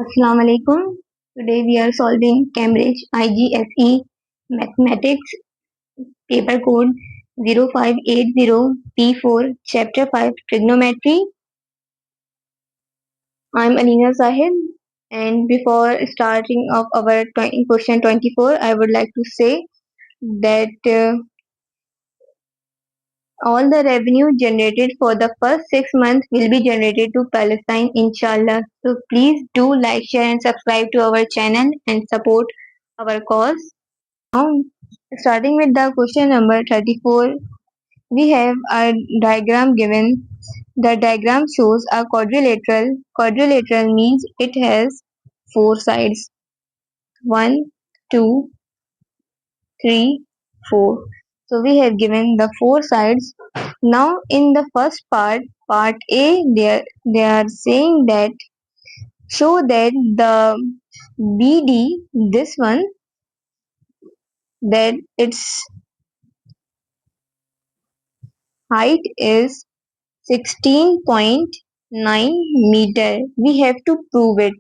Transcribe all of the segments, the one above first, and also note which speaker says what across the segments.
Speaker 1: Assalamu alaikum. Today we are solving Cambridge IGCSE Mathematics Paper Code 0580P4 Chapter 5 Trigonometry. I'm Alina Sahib, and before starting of our question 24, I would like to say that all the revenue generated for the first 6 months will be generated to Palestine, inshallah. So please do like, share, and subscribe to our channel and support our cause. Now, starting with the question number 34, we have a diagram given. The diagram shows a quadrilateral. Quadrilateral means it has four sides. 1, 2, 3, 4. So we have given the four sides. Now in the first part A, they are saying that show that the BD, this one, that its height is 16.9 meter. We have to prove it.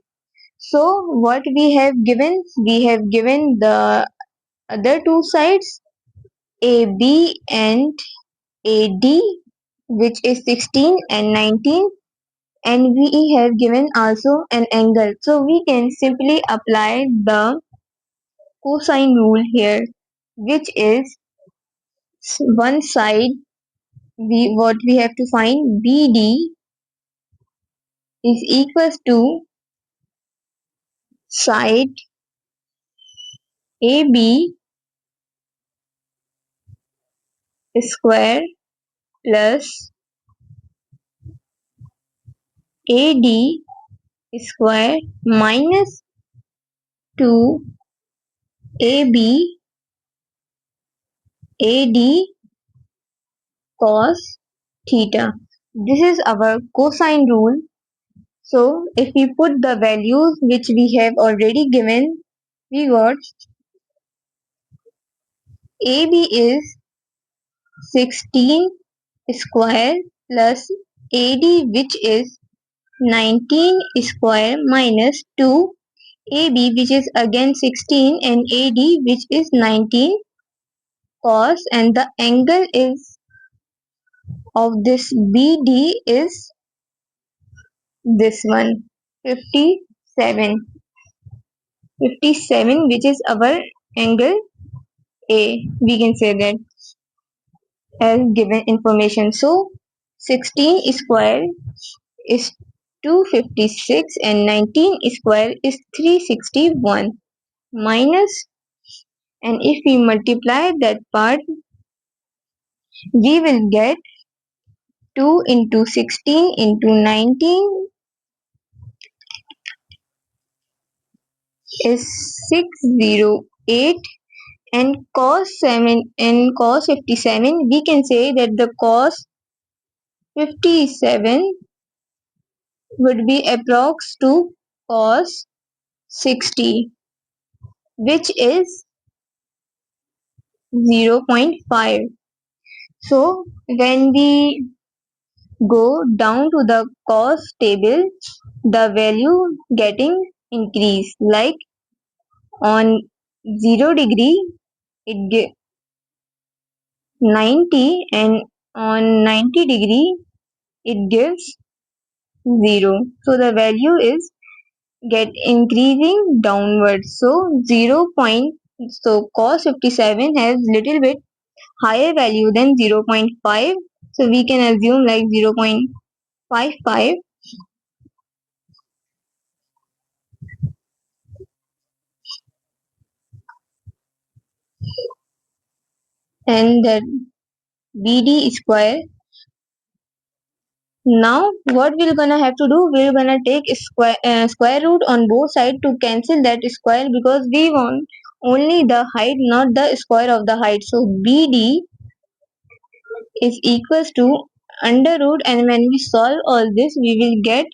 Speaker 1: So what we have given? We have given the other two sides, AB and AD, which is 16 and 19, and we have given also an angle. So we can simply apply the cosine rule here, which is one side, what we have to find, BD is equals to side AB square plus AD square minus 2 AD cos theta. This is our cosine rule. So if we put the values which we have already given, we got AB is 16 square plus AD, which is 19 square, minus 2 AB, which is again 16, and AD, which is 19 cos, and the angle is of this BD is this one, 57, which is our angle A. We can say that as given information. So 16 square is 256 and 19 square is 361, minus, and if we multiply that part, we will get 2 into 16 into 19 is 608, and cos 7 and cos 57, we can say that the cos 57 would be approx to cos 60, which is 0.5. So when we go down to the cos table, the value getting increased. Like on 0 degree, it gives 90, and on 90 degree, it gives 0. So the value is get increasing downwards. So 0. So cos 57 has little bit higher value than 0.5. So we can assume like 0.55, and that BD square. Now what we're gonna have to do, we're gonna take square root on both sides to cancel that square, because we want only the height, not the square of the height. So BD is equals to under root, and when we solve all this, we will get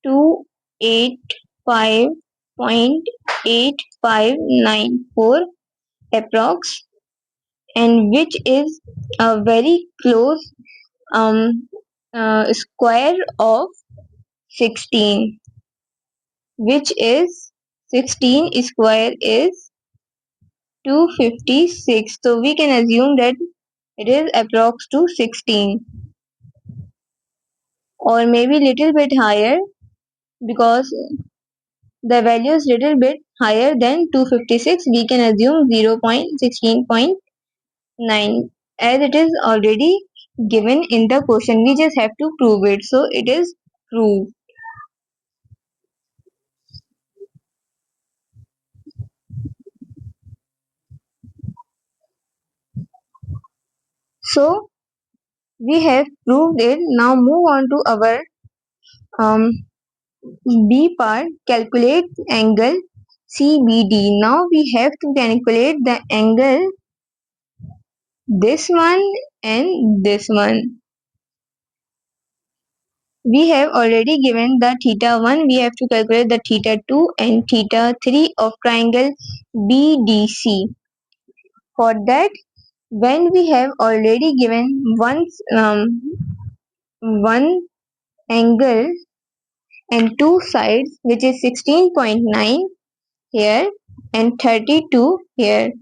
Speaker 1: 285.8594 approx, and which is a very close square of 16. which is 16 square is 256. So we can assume that it is approx to 16 or maybe little bit higher, because the value is little bit higher than 256. We can assume 0.16.9 as it is already given in the question. We just have to prove it. So it is proved. So we have proved it. Now move on to our um, B part, calculate angle CBD. Now we have to calculate the angle this one and this one. We have already given the theta 1. We have to calculate the theta 2 and theta 3 of triangle BDC. For that, when we have already given one angle and two sides, which is 16.9 here and 32 here,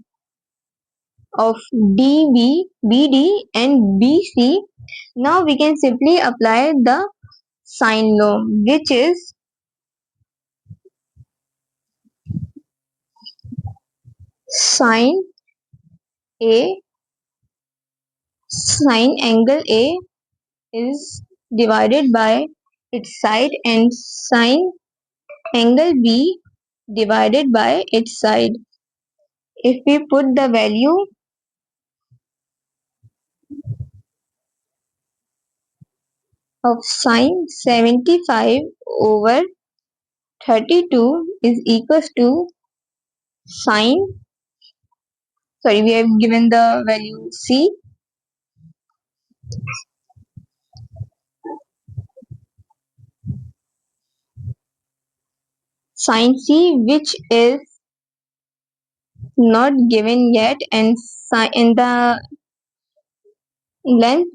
Speaker 1: of DB, BD and BC, now we can simply apply the sine law, which is sine A, sine angle A is divided by its side and sine angle B divided by its side. If we put the value of sine 75 over 32 is equals to sine, sorry, we have given the value C, sine C, which is not given yet, and the length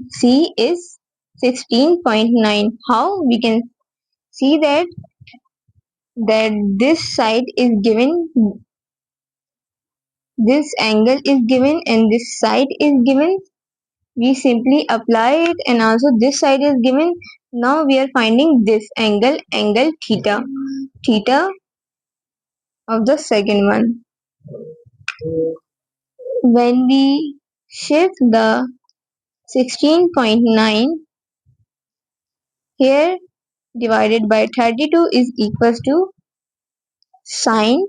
Speaker 1: C is 16.9. How we can see that this side is given, this angle is given and this side is given? We simply apply it, and also this side is given. Now we are finding this angle, angle theta of the second one. When we shift the 16.9 here divided by 32 is equals to sine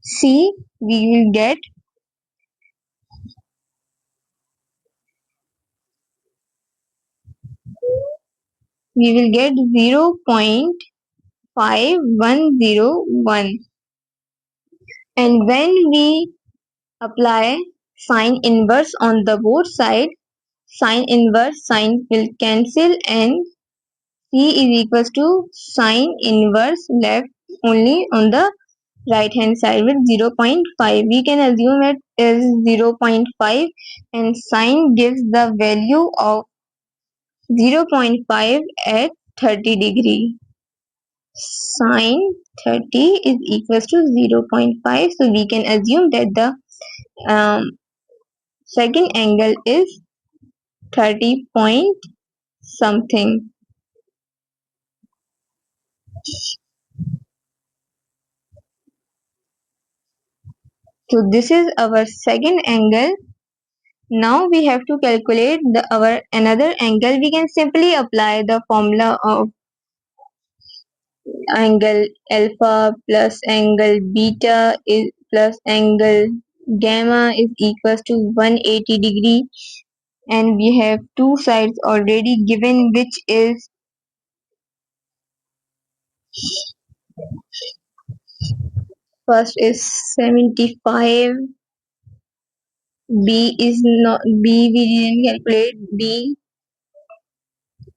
Speaker 1: C, we will get 0.5101, and when we apply sine inverse on the both side, sine inverse sine will cancel and C is equals to sine inverse left only on the right hand side with 0.5. We can assume it is 0.5, and sine gives the value of 0.5 at 30 degree. Sine 30 is equals to 0.5. So we can assume that the second angle is 30 point something. So this is our second angle. Now we have to calculate our another angle. We can simply apply the formula of angle alpha plus angle beta is plus angle gamma is equals to 180 degree, and we have two sides already given, which is first is 75. B is not B, we didn't calculate B,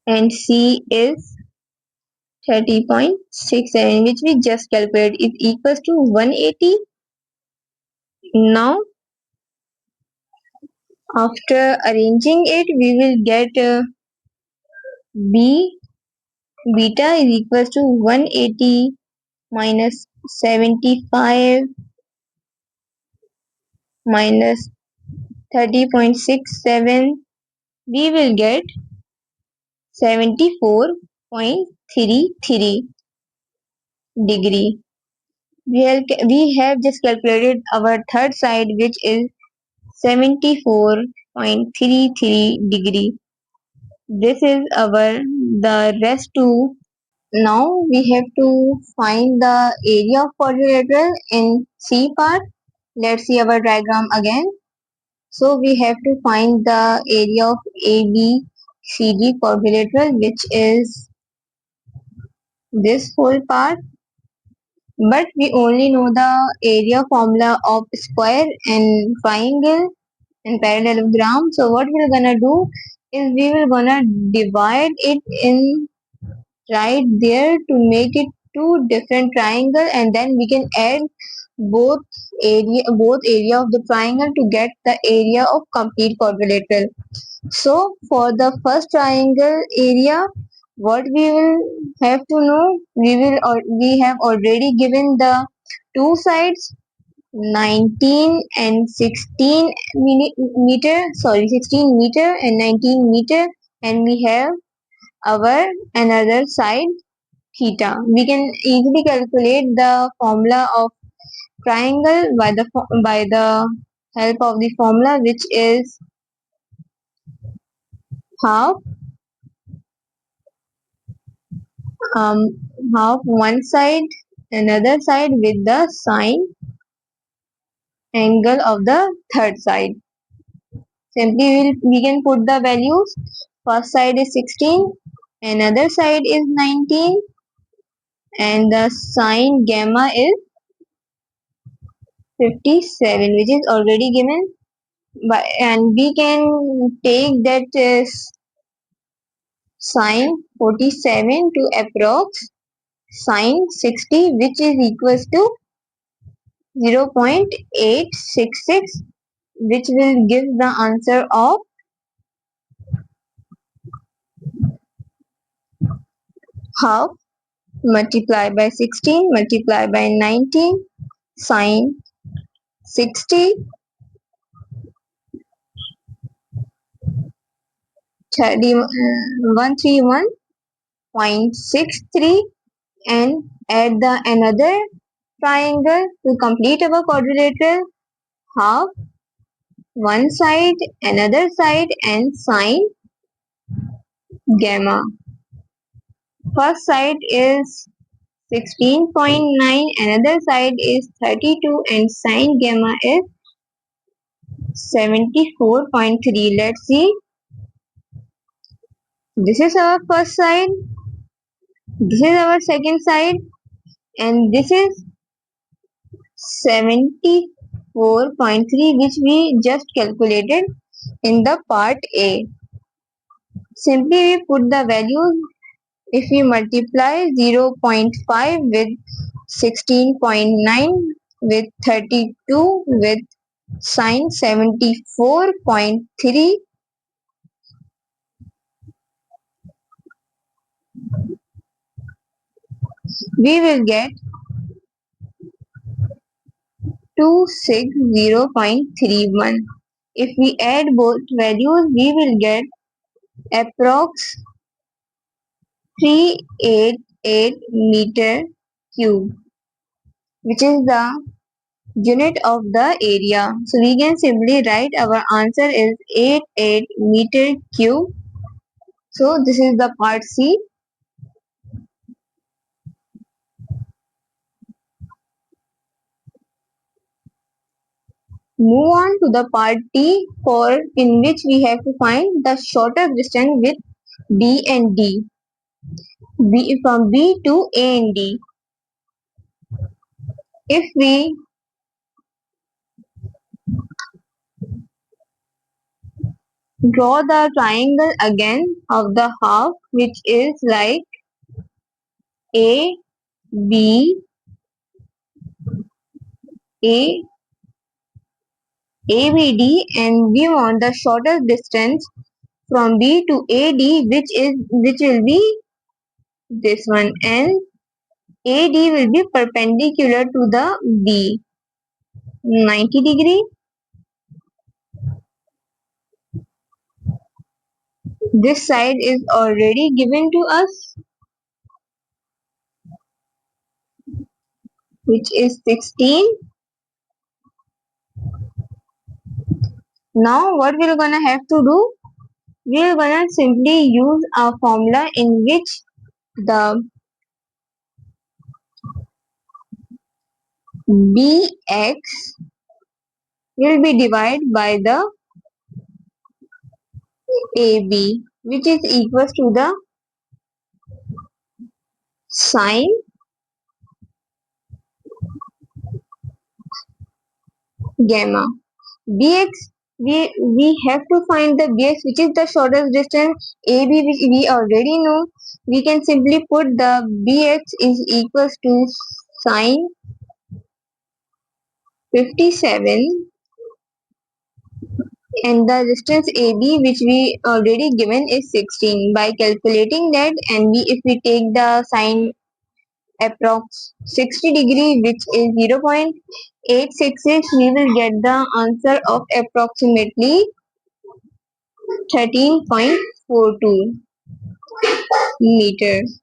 Speaker 1: and C is 30.67, which we just calculated is equals to 180. Now after arranging it, we will get B Beta is equals to 180 minus 75 minus 30.67. We will get 74.33 degree. We have just calculated our third side, which is 74.33 degree. This is the rest too. Now we have to find the area of quadrilateral in C part. Let's see our diagram again. So we have to find the area of ABCD quadrilateral, which is this whole part. But we only know the area formula of square and triangle and parallelogram. So what we're gonna do is we will gonna divide it in right there to make it two different triangle, and then we can add both area of the triangle to get the area of complete quadrilateral. So for the first triangle area, what we will have to know, we have already given the two sides 19 and 16 meter, 16 meter and 19 meter, and we have our another side theta. We can easily calculate the formula of triangle by the help of the formula, which is half um half one side another side with the sine angle of the third side. Simply we can put the values. First side is 16, another side is 19, and the sine gamma is 57, which is already given. And we can take that sine 47 to approx sine 60, which is equals to 0.866, which will give the answer of half multiplied by 16 multiplied by 19 sine 60 131.63, and add the another triangle to complete our quadrilateral. Half one side another side and sine gamma. First side is 16.9, another side is 32, and sine gamma is 74.3. Let's see. This is our first side, this is our second side, and this is 74.3, which we just calculated in the part A. Simply we put the values. If we multiply 0.5 with 16.9 with 32 with sine 74.3, we will get 260.31. If we add both values, we will get approx 388 meter cube, which is the unit of the area. So we can simply write our answer is 88 meter cube. So this is the part C. Move on to the part D, for in which we have to find the shortest distance with B and D. From B to A and D. If we draw the triangle again of the half, which is like A, B, A, ABD, and we want the shortest distance from B to AD, which will be this one, and AD will be perpendicular to the B, 90 degree. This side is already given to us, which is 16. Now what we're gonna have to do? We're gonna simply use a formula in which the BX will be divided by the AB, which is equals to the sine gamma. BX, we have to find the BX, which is the shortest distance. AB, which we already know. We can simply put the BX is equals to sine 57, and the distance AB, which we already given, is 16. By calculating that, and if we take the sine approx 60 degree, which is 0.866, we will get the answer of approximately 13.42 meters,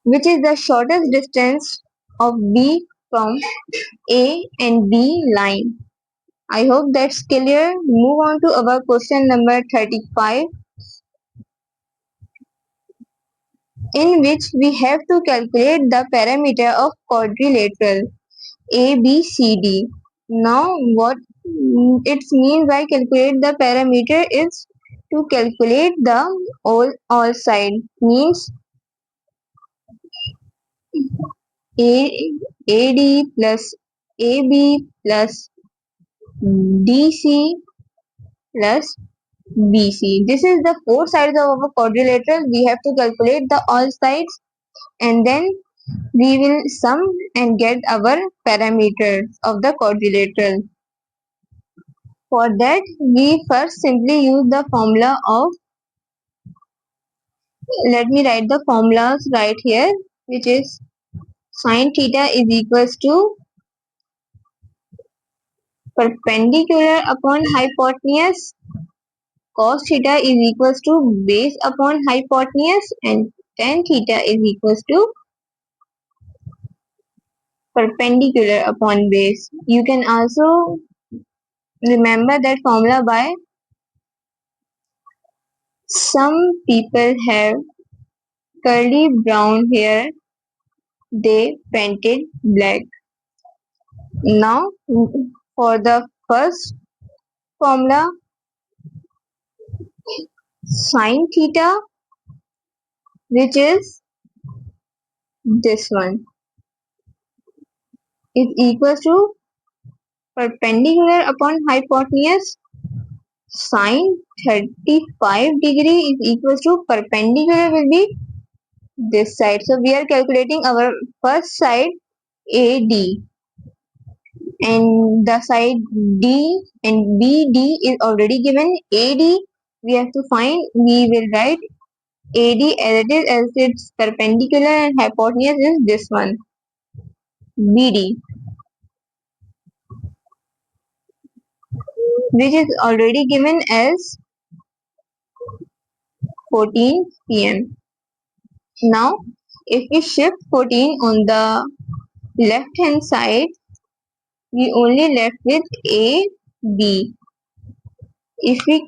Speaker 1: which is the shortest distance of B from A and B line. I hope that's clear. Move on to our question number 35, in which we have to calculate the parameter of quadrilateral ABCD. Now what it means by calculate the parameter is to calculate the all side, means AD plus AB plus DC plus BC. This is the four sides of our quadrilateral. We have to calculate the all sides, and then we will sum and get our parameters of the quadrilateral. For that, we first simply use the formula of, let me write the formulas right here, which is sine theta is equals to perpendicular upon hypotenuse, cos theta is equals to base upon hypotenuse, and tan theta is equals to perpendicular upon base. You can also remember that formula by, some people have curly brown hair, they painted black. Now for the first formula, sine theta, which is this one, is equals to perpendicular upon hypotenuse, sine 35 degree is equals to perpendicular will be this side. So we are calculating our first side AD, and the side D and BD is already given. AD we have to find, we will write AD as it is, as its perpendicular, and hypotenuse is this one, BD, which is already given as 14 pm. Now if we shift 14 on the left hand side, we only left with AB. If we,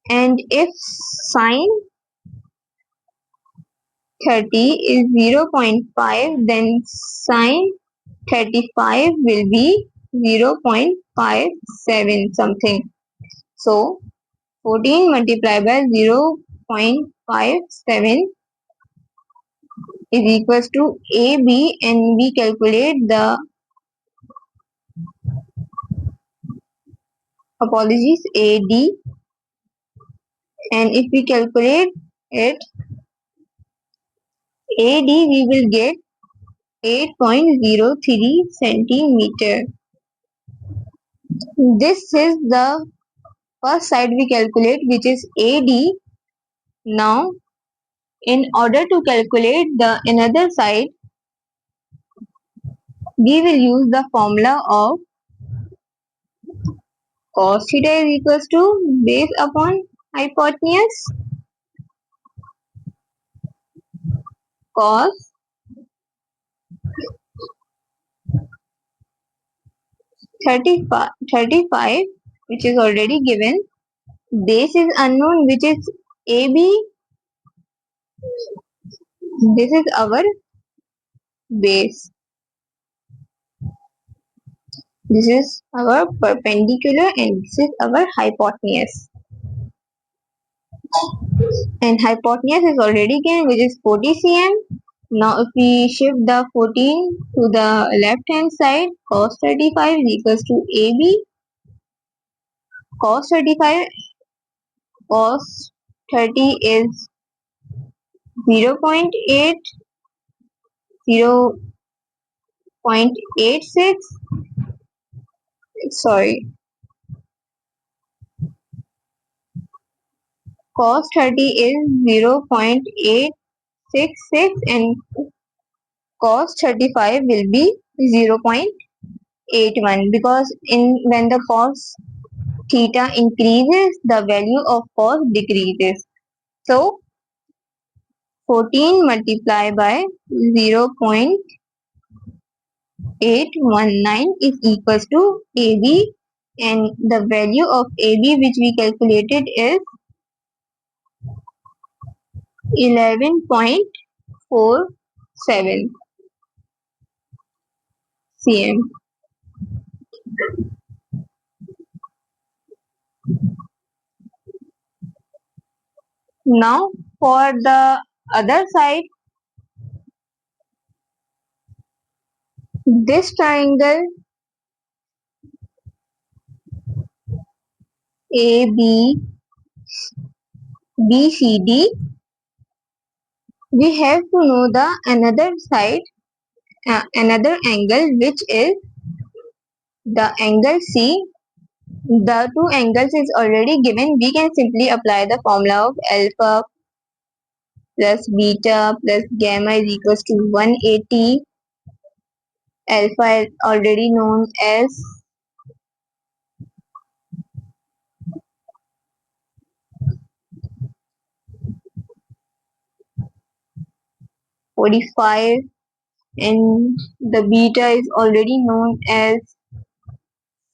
Speaker 1: and if sine 30 is 0.5, then sine 35 will be 0.57 something. So 14 multiplied by 0.57 is equals to AB, and we calculate the, apologies, AD, and if we calculate it AD, we will get 8.03 centimeter. This is the first side we calculate, which is AD, Now, in order to calculate the another side, we will use the formula of cos theta is equals to base upon hypotenuse. Cos 35, which is already given. Base is unknown, which is AB. This is our base. This is our perpendicular and this is our hypotenuse. And hypotenuse is already given, which is 40 cm. Now if we shift the 14 to the left hand side, cos 35 is equals to AB. Cos 35, cos 30 is 0.8, 0.86. Sorry, cos 30 is 0.866 and cos 35 will be 0.81 because when the cos theta increases, the value of cos decreases. So 14 multiplied by 0.819 is equals to AB, and the value of AB which we calculated is 11.47 cm. Now for the other side, this triangle ABCD, we have to know the another side, another angle, which is the angle C. The two angles is already given. We can simply apply the formula of alpha plus beta plus gamma is equals to 180. Alpha is already known as 45 and the beta is already known as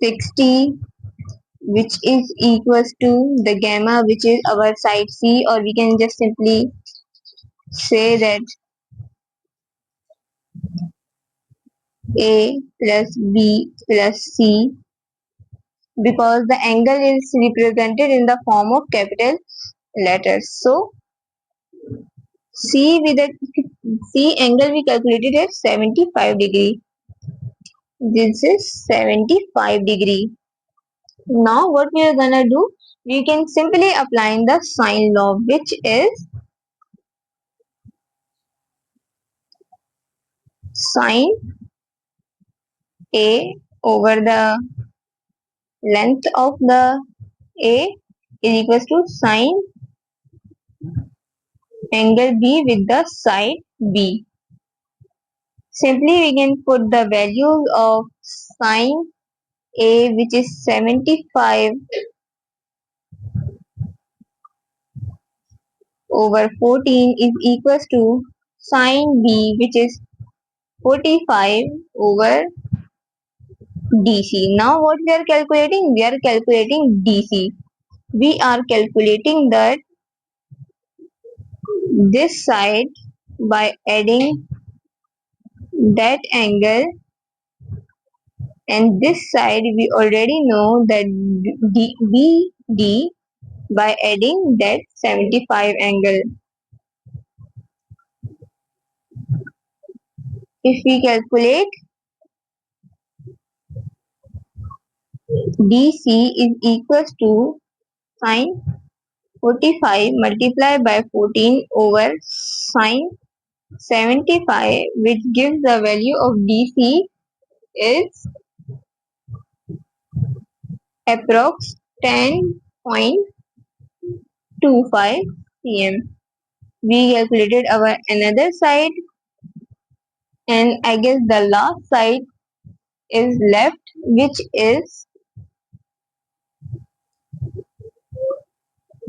Speaker 1: 60, which is equals to the gamma, which is our side C, or we can just simply say that A plus B plus C, because the angle is represented in the form of capital letters. So C with a C angle we calculated at 75 degree. This is 75 degree. Now what we are gonna do? We can simply apply the sine law, which is sine A over the length of the A is equals to sine angle B with the side B. Simply we can put the values of sine A, which is 75 over 14, is equals to sine B, which is 45 over DC. Now what we are calculating? We are calculating DC. We are calculating that this side by adding that angle, and this side we already know that BD by adding that 75 angle. If we calculate, DC is equals to sine 45 multiplied by 14 over sine 75, which gives the value of DC is approx 10.25 cm. We calculated our another side, and I guess the last side is left, which is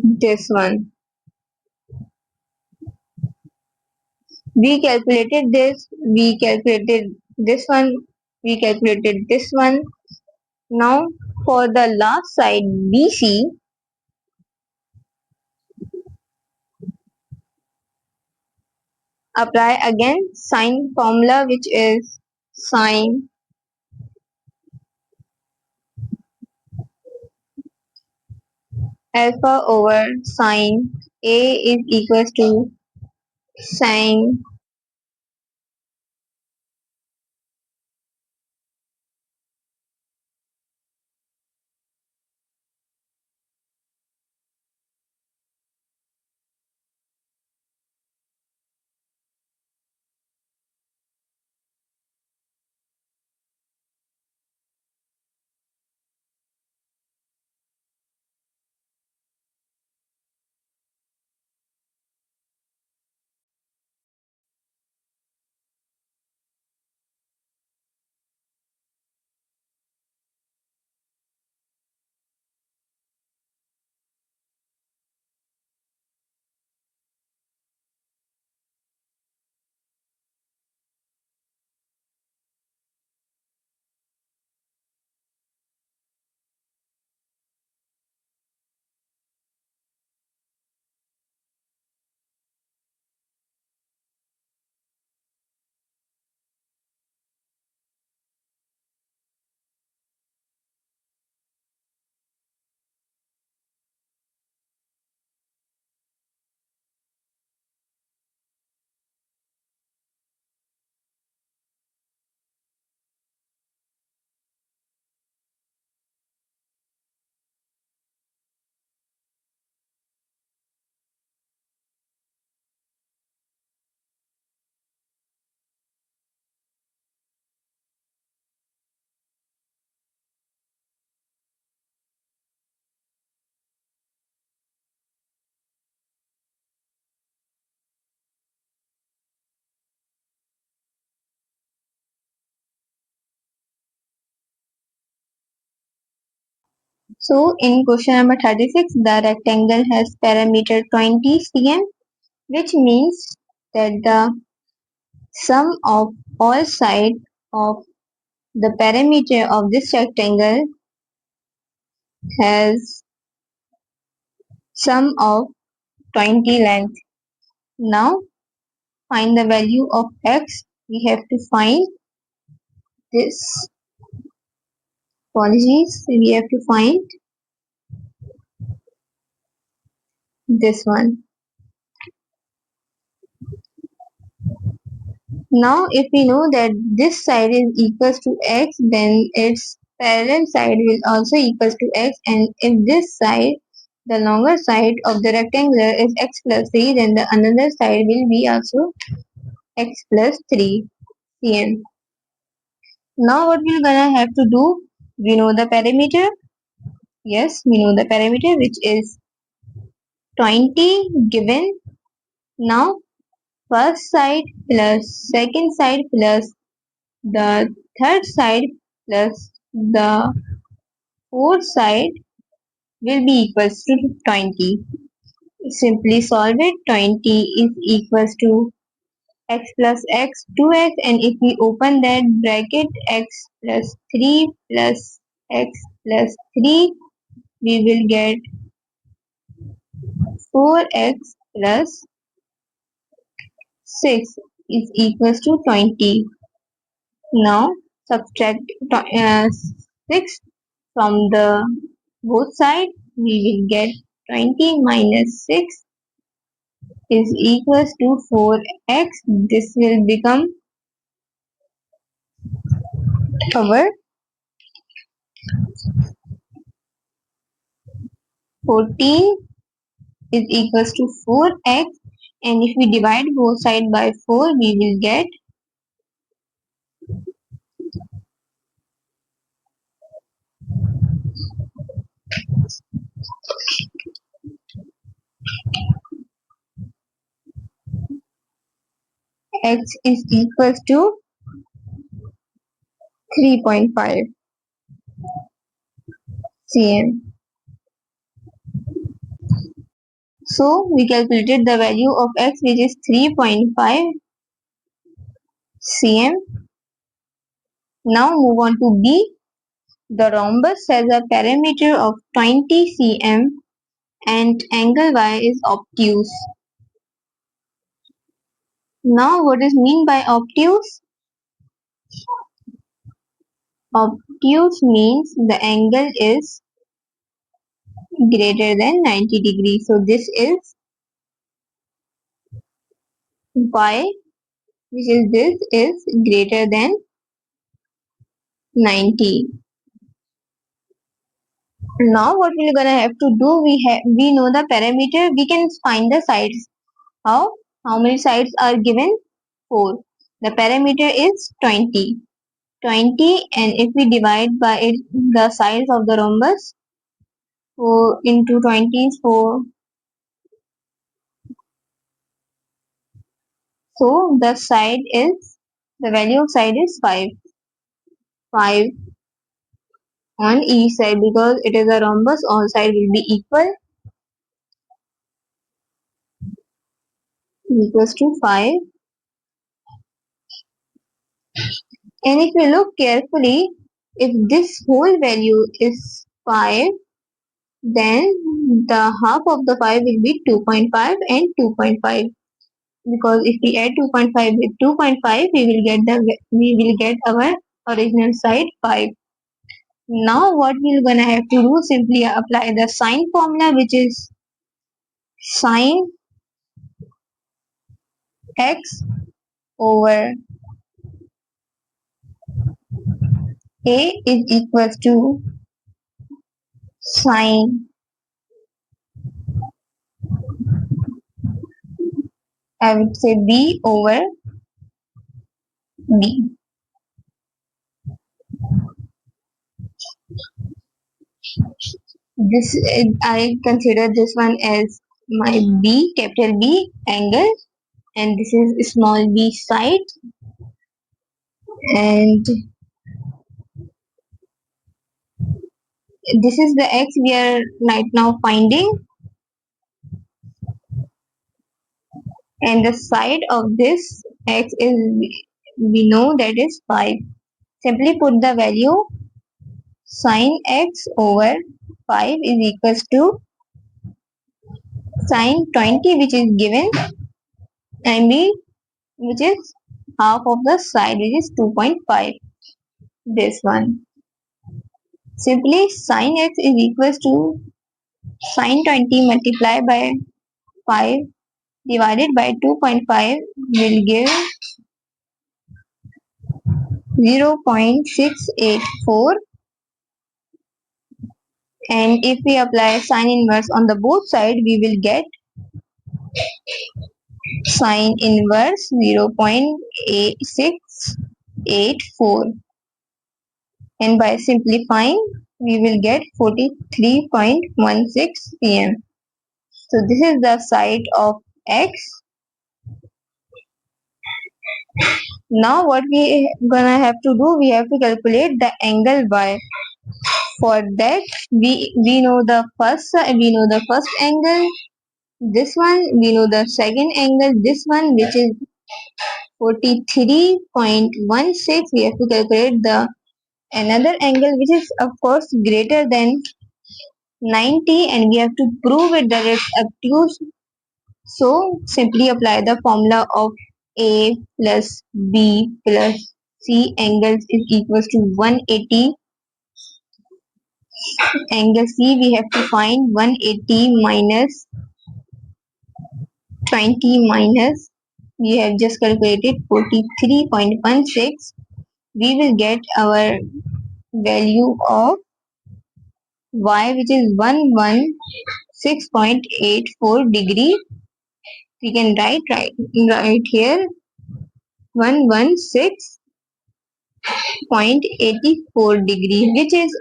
Speaker 1: this one. We calculated this, we calculated this one, we calculated this one. Now for the last side BC, apply again sine formula, which is sine alpha over sine A is equals to sine So in question number 36, the rectangle has perimeter 20 cm, which means that the sum of all sides of the perimeter of this rectangle has sum of 20 length. Now find the value of x. We have to find this. Apologies. We have to find this one. Now if we know that this side is equals to x, then its parallel side will also equals to x, and if this side, the longer side of the rectangular, is x plus 3, then the another side will be also x plus 3 cm. Now what we're gonna have to do, we know the parameter. Yes, we know the parameter, which is 20 given. Now first side plus second side plus the third side plus the fourth side will be equals to 20. Simply solve it. 20 is equals to x plus x 2x, and if we open that bracket, x plus 3 plus x plus 3, we will get 4x plus 6 is equals to 20. Now subtract 6 from the both sides. We will get 20 minus 6 is equals to 4x. This will become our 14 is equals to 4x, and if we divide both sides by 4, we will get x is equals to 3.5 cm. So we calculated the value of x, which is 3.5 cm. Now move on to B. The rhombus has a perimeter of 20 cm and angle y is obtuse. Now what is mean by obtuse? Obtuse means the angle is greater than 90 degrees. So this is y, which is this is greater than 90. Now what we're gonna have to do, we know the parameter, we can find the sides. How? How many sides are given? 4. The parameter is 20. 20, and if we divide by it, the sides of the rhombus, 4 into 20 is 4. So the value of side is 5. 5 on each side, because it is a rhombus, all sides will be equals to 5. And if you look carefully, if this whole value is 5, then the half of the 5 will be 2.5 and 2.5. Because if we add 2.5 with 2.5, we will get our original side 5. Now what we're gonna have to do, simply apply the sine formula, which is sine x over a is equals to sine, I would say, b over b. I consider this one as my b, capital B angle, and this is small b side, and this is the x we are right now finding, and the side of this x is, we know that is 5. Simply put the value sine x over 5 is equals to sine 20, which is given, and b, which is half of the side, which is 2.5. This one. Simply sine x is equals to sine 20 multiplied by 5 divided by 2.5 will give 0.684, and if we apply sine inverse on the both side, we will get sine inverse 0.8684, and by simplifying we will get 43.16 cm. So this is the side of x. Now what we gonna have to do, we have to calculate the angle y. For that we know the first angle, this one, we know the second angle, this one, which is 43.16. We have to calculate the another angle, which is of course greater than 90, and we have to prove it that it's obtuse. So simply apply the formula of A plus B plus C angles is equals to 180. Angle C, we have to find 180 minus 20 minus, we have just calculated 43.16. We will get our value of y, which is 116.84 degree. We can write here 116.84 degree, which is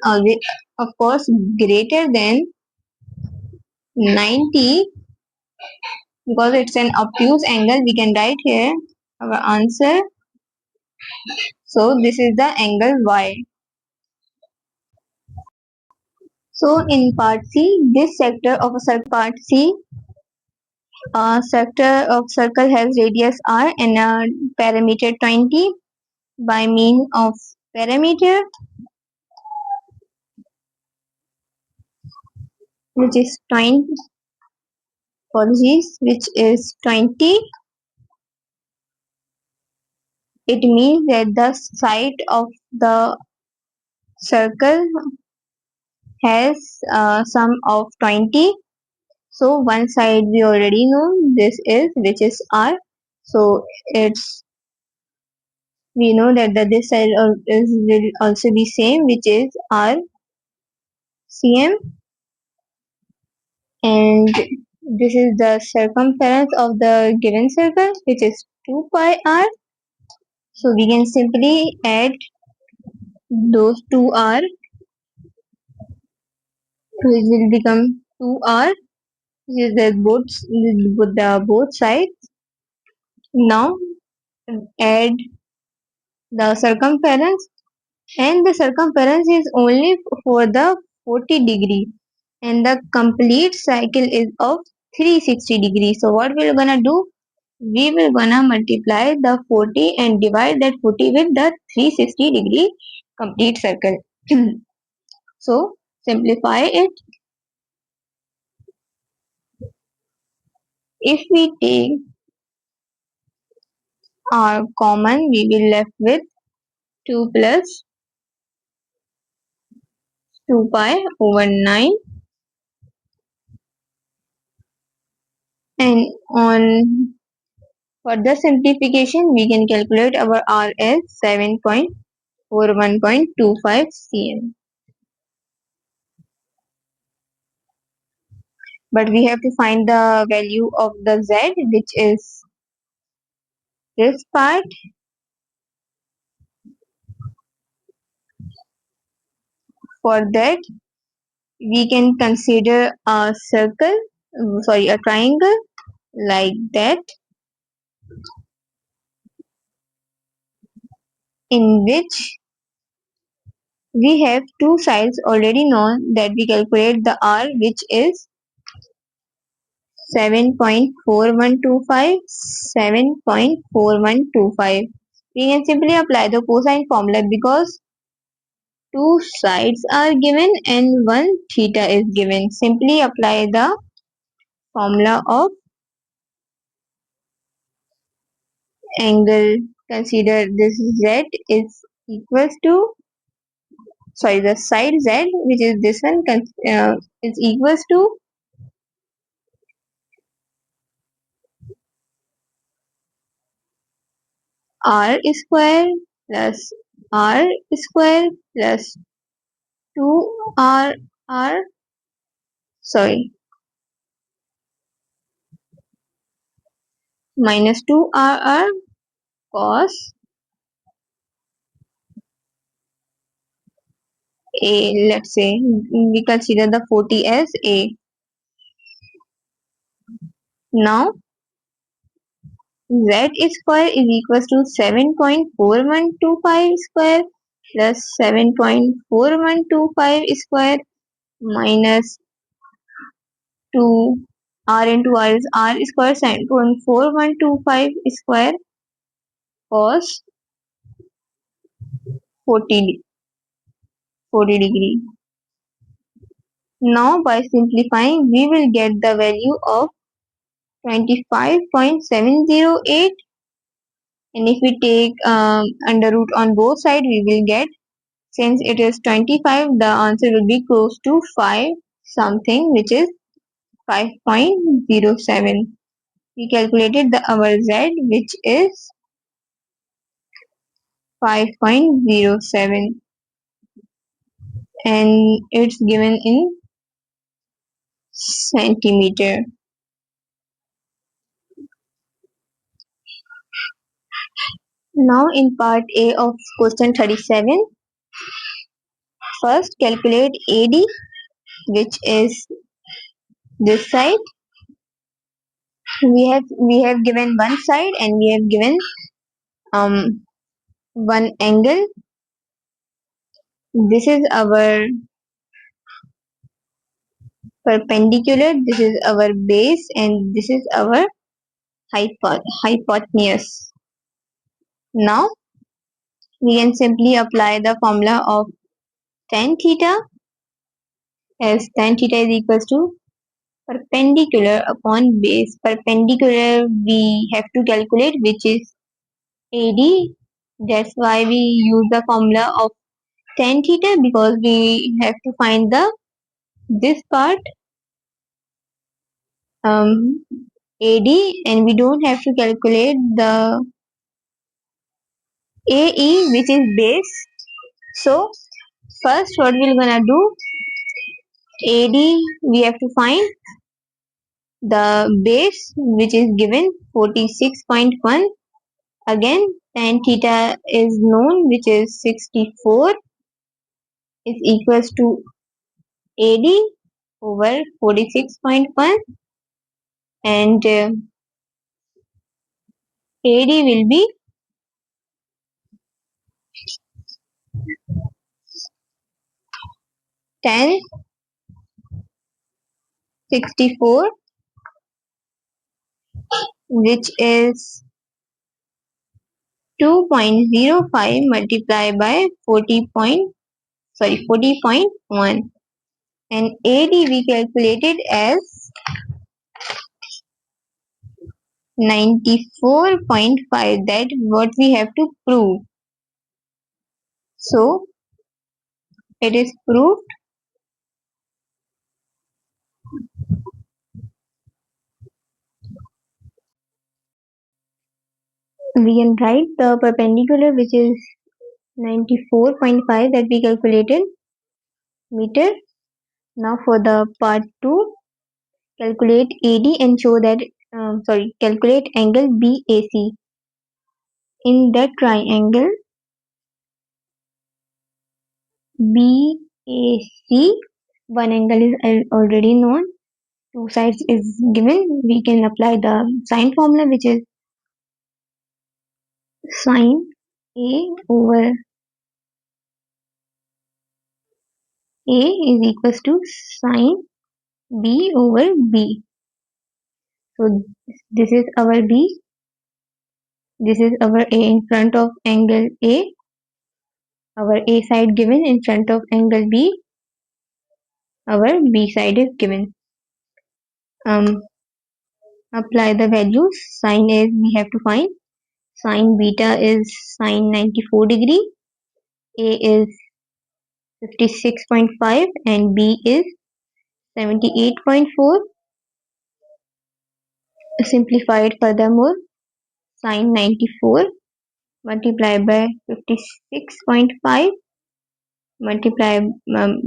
Speaker 1: of course greater than 90, because it's an obtuse angle. We can write here our answer. So this is the angle Y. So in part C, this sector of a circle has radius r and a parameter 20. By means of parameter, which is 20, which is 20, it means that the side of the circle has sum of 20. So one side we already know this is, which is r. So it's, we know that this side will also be same, which is r cm, and this is the circumference of the given circle, which is 2 pi r. So we can simply add those 2r, so it will become 2r. This is both sides. Now add the circumference, and the circumference is only for the 40 degree, and the complete cycle is of 360 degrees. So what we're gonna do, we will gonna multiply the 40 and divide that 40 with the 360 degree complete circle. So simplify it. If we take r common, we will left with 2 plus 2 pi over 9, and on further simplification we can calculate our r as 7.41.25 cm. But we have to find the value of the z, which is this part. For that, we can consider a a triangle like that, in which we have two sides already known, that we calculate the r, which is 7.4125, 7.4125. We can simply apply the cosine formula because two sides are given and one theta is given. Simply apply the formula of angle. Consider this z is equals to, the side z, which is this one, is equals to r square plus r square plus 2r r sorry minus 2r cos a. Let's say we consider the 40 as a. Now z square is equals to 7.4125 square plus 7.4125 square minus 2 r into r is r square, 7.4125 square cos 40 degree. Now by simplifying, we will get the value of 25.708, and if we take under root on both sides, we will get, since it is 25, the answer will be close to 5 something, which is 5.07. We calculated our z, which is 5.07, and it's given in centimeter. Now in part A of question 37, first calculate AD, which is this side. We have given one side and we have given one angle. This is our perpendicular, this is our base, and this is our hypotenuse. Now we can simply apply the formula of tan theta, as tan theta is equals to perpendicular upon base. Perpendicular we have to calculate, which is AD. That's why we use the formula of tan theta, because we have to find this part, AD, and we don't have to calculate the AE, which is base. So first what we're gonna do, AD we have to find the base, which is given 46.1. Again tan theta is known, which is 64, is equals to AD over 46.1, and AD will be 1064, which is 2.05 multiplied by 40.1, and AD we calculated as 94.5. That what we have to prove. So it is proved. We can write the perpendicular, which is 94.5, that we calculated, meter. Now for the part 2, calculate AD and show that, calculate angle BAC. In the triangle BAC, one angle is already known, two sides is given. We can apply the sine formula, which is sine A over A is equals to sine B over B. So this is our B, this is our A in front of angle A, our A side given in front of angle B, our B side is given. Apply the values. Sine A we have to find. Sine beta is sine 94 degree, A is 56.5, and B is 78.4. Simplified furthermore, sine 94 multiplied by 56.5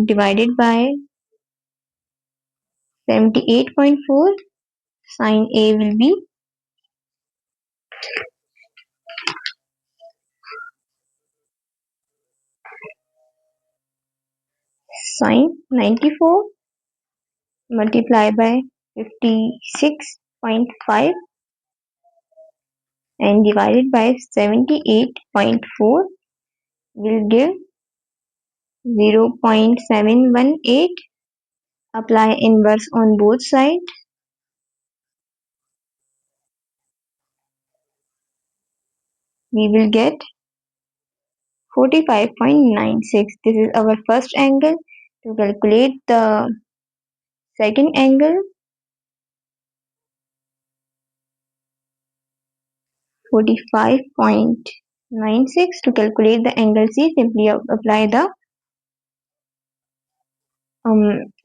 Speaker 1: divided by 78.4. Sine A will be sine 94 multiplied by 56.5 and divided by 78.4 will give 0.718. Apply inverse on both sides. We will get 45.96. This is our first angle. To calculate the second angle, 45.96. To calculate the angle C, simply apply the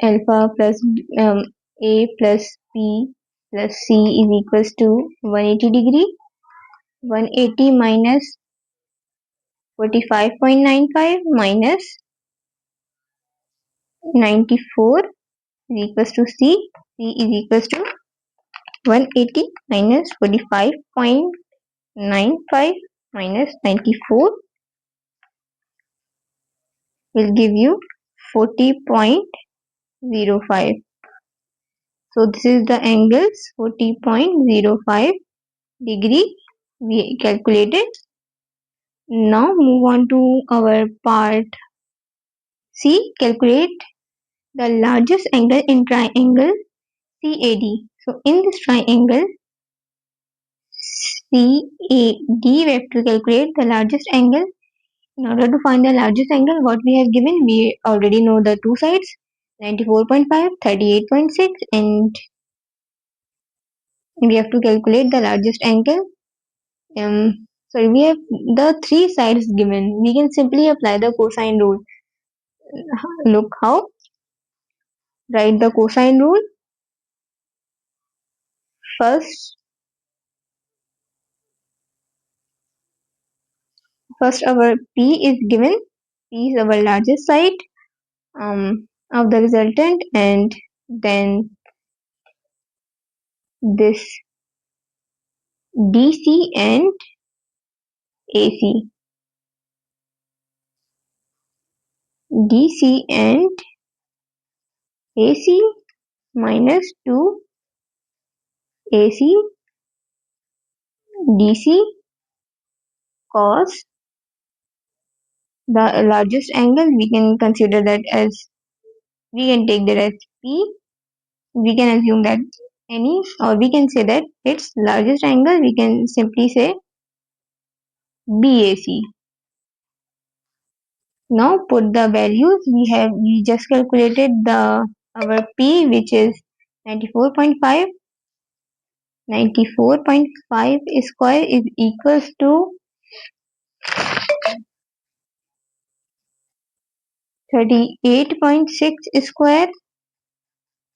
Speaker 1: alpha plus A plus B plus C is equals to 180 degree. 180 minus 45.95 minus 94 is equals to C. C is equals to 180 minus 45.95 minus 94 will give you 40.05. So this is the angles 40.05 degree we calculated. Now move on to our part C. Calculate the largest angle in triangle CAD. So in this triangle CAD, we have to calculate the largest angle. In order to find the largest angle, what we have given, we already know the two sides, 94.5, 38.6, and we have to calculate the largest angle. So we have the three sides given. We can simply apply the cosine rule. Look how. Write the cosine rule. First, our P is given. P is our largest side of the resultant, and then this DC and AC. DC and AC minus 2 AC DC cos the largest angle. We can consider that as, we can take that as P. We can assume that any, or we can say that its largest angle, we can simply say BAC. Now put the values. We just calculated the our P, which is 94.5. 94.5 square is equals to 38.6 square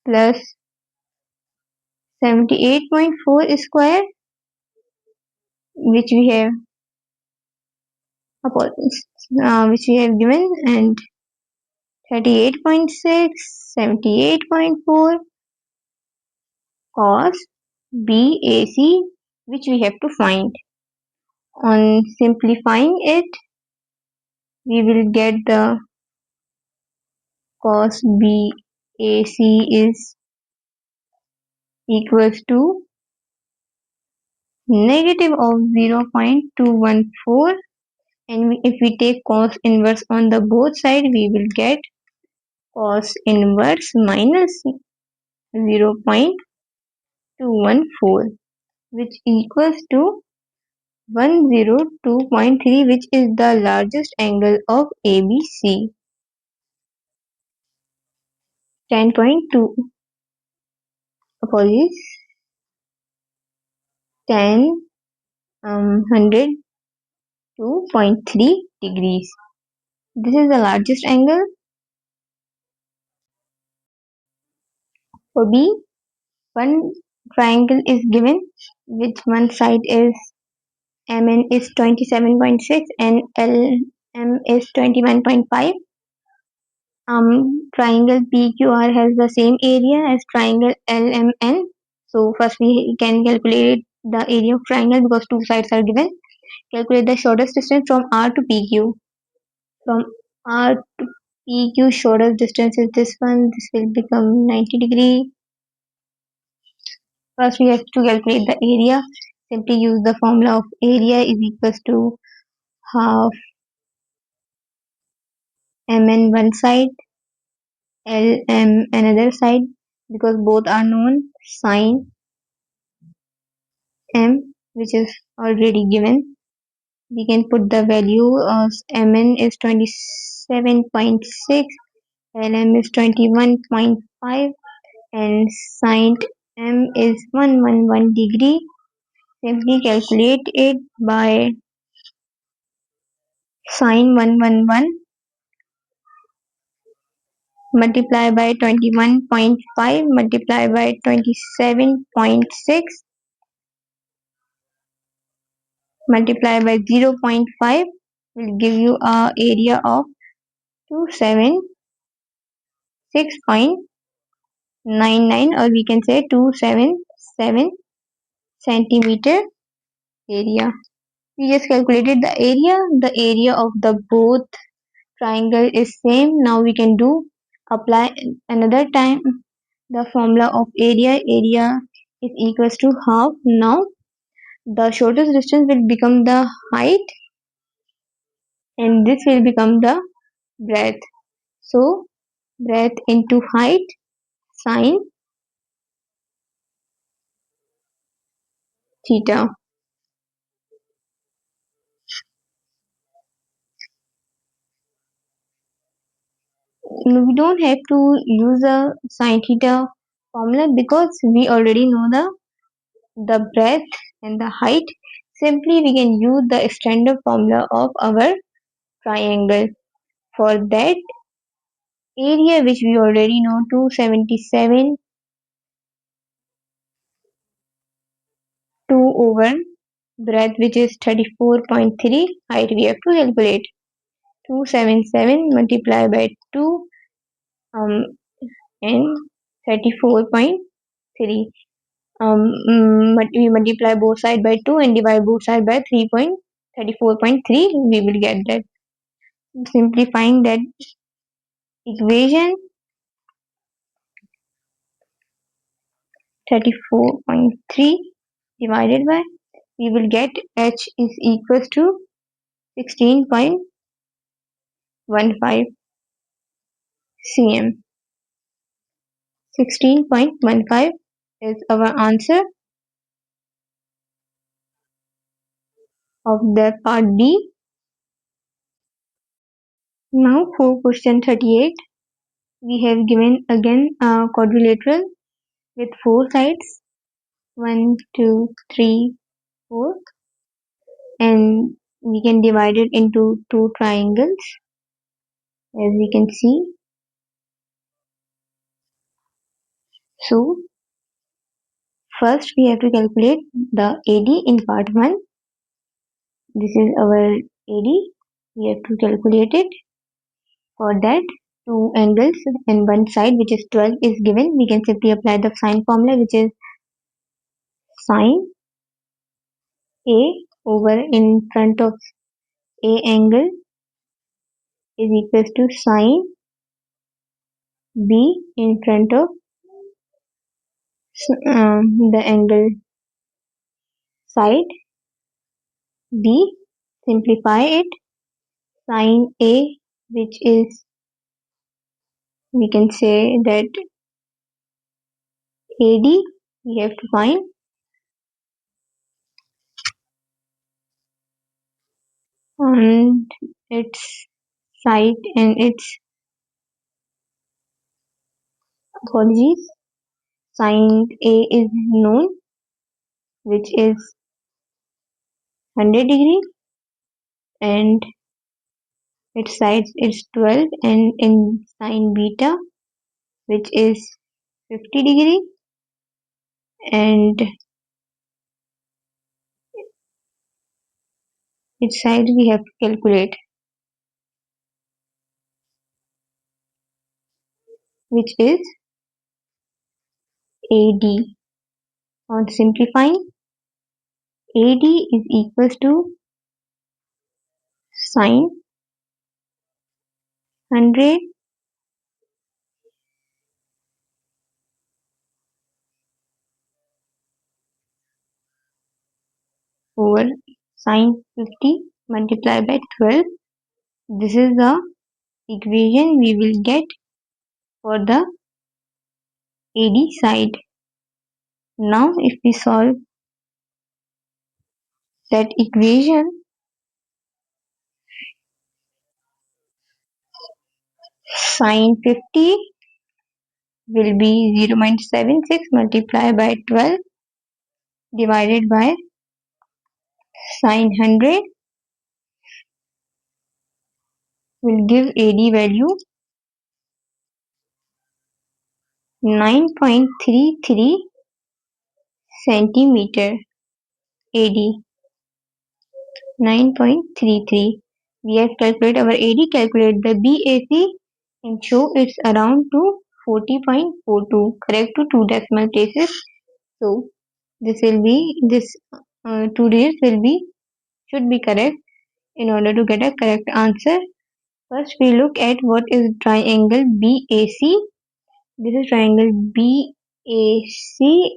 Speaker 1: plus 78.4 square, which we have given, and 38.6, 78.4 cos BAC, which we have to find. On simplifying it, we will get the cos BAC is equals to negative of 0.214, and if we take cos inverse on the both side, we will get cos inverse minus 0.214, which equals to 102.3, which is the largest angle of ABC. 10.2, apologies, 102.3 degrees. This is the largest angle. For B, one triangle is given, which one side is MN is 27.6 and LM is 21.5. Triangle PQR has the same area as triangle LMN. So first we can calculate the area of triangle because two sides are given. Calculate the shortest distance from R to PQ. From R to PQ, shortest distance is this one. This will become 90 degree. First we have to calculate the area. Simply use the formula of area is equals to half MN one side, LM another side, because both are known. Sine M, which is already given. We can put the value of Mn is 27.6, Lm is 21.5, and sine M is 111 degree. Simply calculate it by sine 111 multiply by 21.5 multiply by 27.6 multiply by 0.5 will give you a area of 276.99, or we can say 277 centimeter area. We just calculated the area. The area of the both triangle is same. Now we can apply another time the formula of area. Area is equals to half. Now the shortest distance will become the height. and this will become the breadth. So breadth into height sine theta. We don't have to use a sine theta formula because we already know the breadth and the height. Simply we can use the standard formula of our triangle. For that area which we already know, 277, 2 over breadth which is 34.3, height we have to calculate. 277 multiplied by 2 um, and 34.3. We multiply both sides by 2 and divide both sides by 3.34.3. We will get that. Simplifying that equation, 34.3 divided by, we will get h is equals to 16.15 cm. 16.15 is our answer of the part D. Now for question 38, we have given again a quadrilateral with 4 sides, 1, 2, 3, 4, and we can divide it into 2 triangles as we can see. So first we have to calculate the AD in part 1. This is our AD. We have to calculate it. For that, two angles and one side which is 12 is given. We can simply apply the sine formula which is sine A over in front of A angle is equals to sine B in front of the angle side B. Simplify it. Sine A, which is, we can say that AD we have to find, and its side and its, apologies, sine A is known, which is 100 degree, and its sides is 12, and in sine beta, which is 50 degree, and its side we have to calculate, which is AD. On simplifying, AD is equals to sine 100 over sine 50 multiplied by 12. This is the equation we will get for the AD side. Now if we solve that equation, sine 50 will be 0.76 multiplied by 12 divided by sine 100 will give AD value 9.33 centimeter. AD 9.33. We have calculated our AD, calculate the BAC and show it's around to 40.42, correct to 2 decimal places. So this will be, this 2 digits will be, should be correct in order to get a correct answer. First we look at what is triangle BAC. This is triangle BAC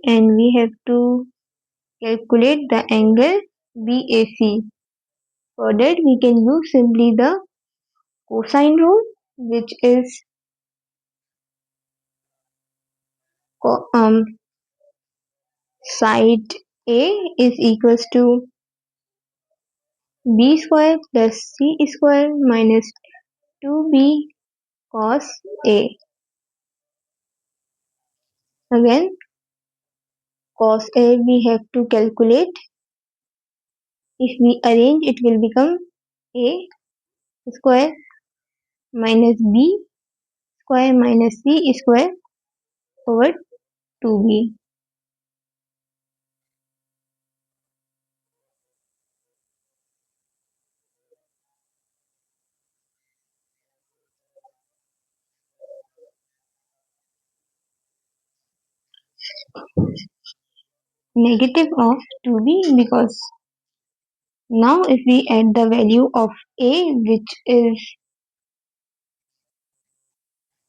Speaker 1: and we have to calculate the angle BAC. For that we can use simply the cosine rule, which is side A is equals to b square plus c square minus 2b cos A. Again, cos A we have to calculate. If we arrange, it will become A square minus b square minus c square over 2b. Negative of 2b, because now if we add the value of A, which is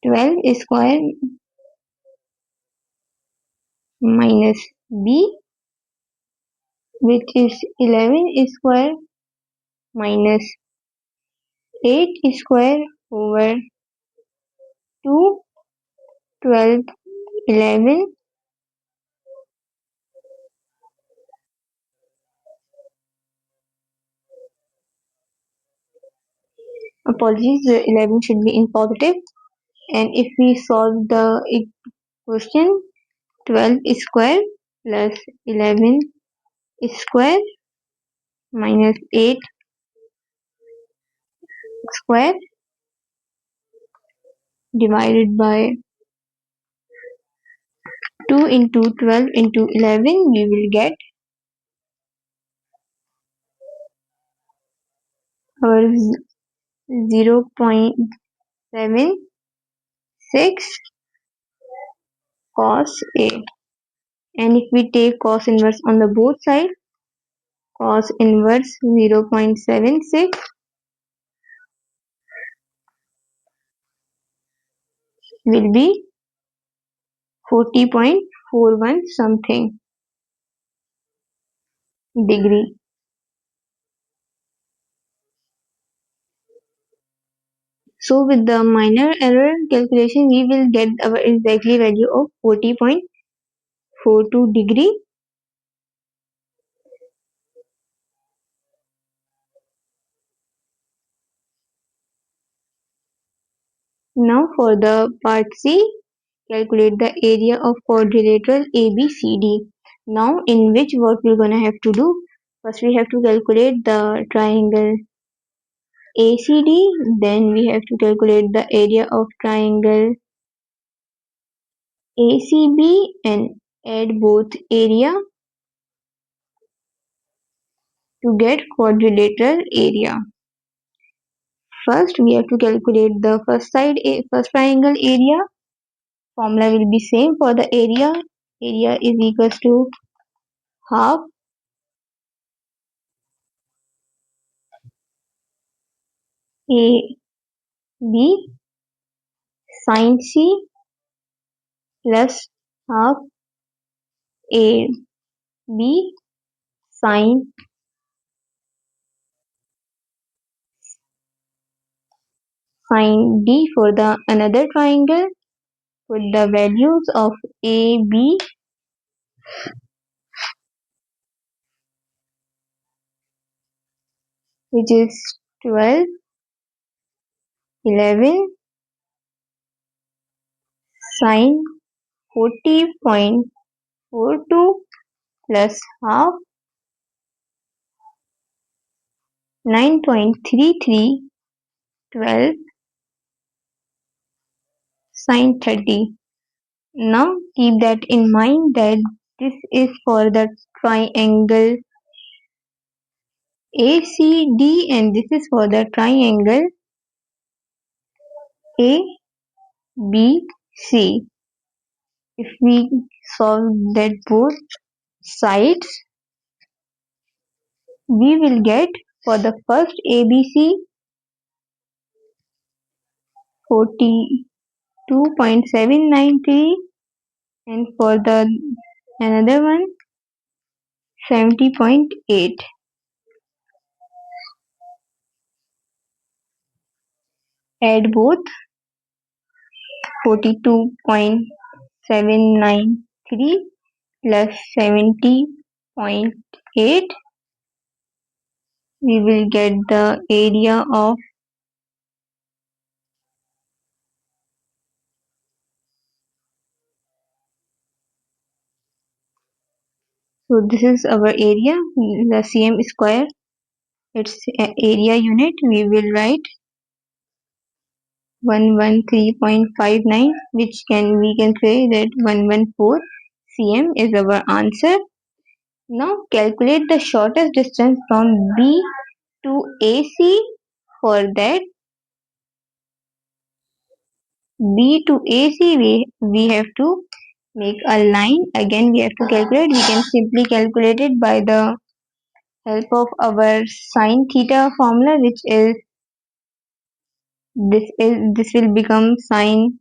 Speaker 1: 12 square minus b, which is 11 square minus 8 square over 2, 12, 11. Apologies, the 11 should be in positive. And if we solve the question, 12 square plus 11 square minus 8 square divided by 2 into 12 into 11, we will get our 0.76 cos A. And if we take cos inverse on the both sides, cos inverse 0.76 will be 40.41 something degree. So with the minor error calculation, we will get our exactly value of 40.42 degree. Now for the part C, calculate the area of quadrilateral ABCD. Now in which what we're gonna have to do? First we have to calculate the triangle ACD, then we have to calculate the area of triangle ACB and add both area to get quadrilateral area. First we have to calculate the first triangle area. Formula will be same for the area. Area is equals to half AB sin C plus half AB sin D. For the another triangle, put the values of AB, which is 12, 11 sin 40.42 plus half 9.33, 12 sin 30. Now keep that in mind that this is for the triangle ACD and this is for the triangle ABC. If we solve that both sides, we will get for the first ABC 42.793 and for the another one 70.8. Add both 42.793 plus 70.8. We will get the area of so this is our area, the cm square, its area unit. We will write 113.59, which we can say that 114 cm is our answer. Now calculate the shortest distance from B to AC. For that, B to AC, we have to make a line. Again, we have to calculate. We can simply calculate it by the help of our sine theta formula, which is this will become sine,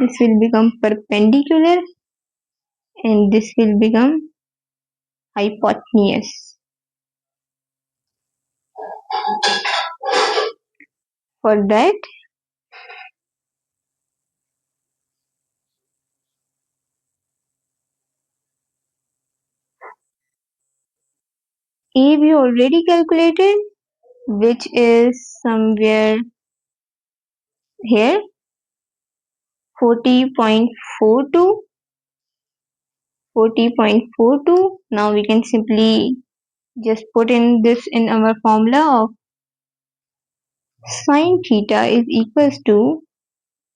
Speaker 1: this will become perpendicular, and this will become hypotenuse. For that, A we already calculated, which is somewhere here 40.42. Now we can simply just put in this in our formula of sine theta is equals to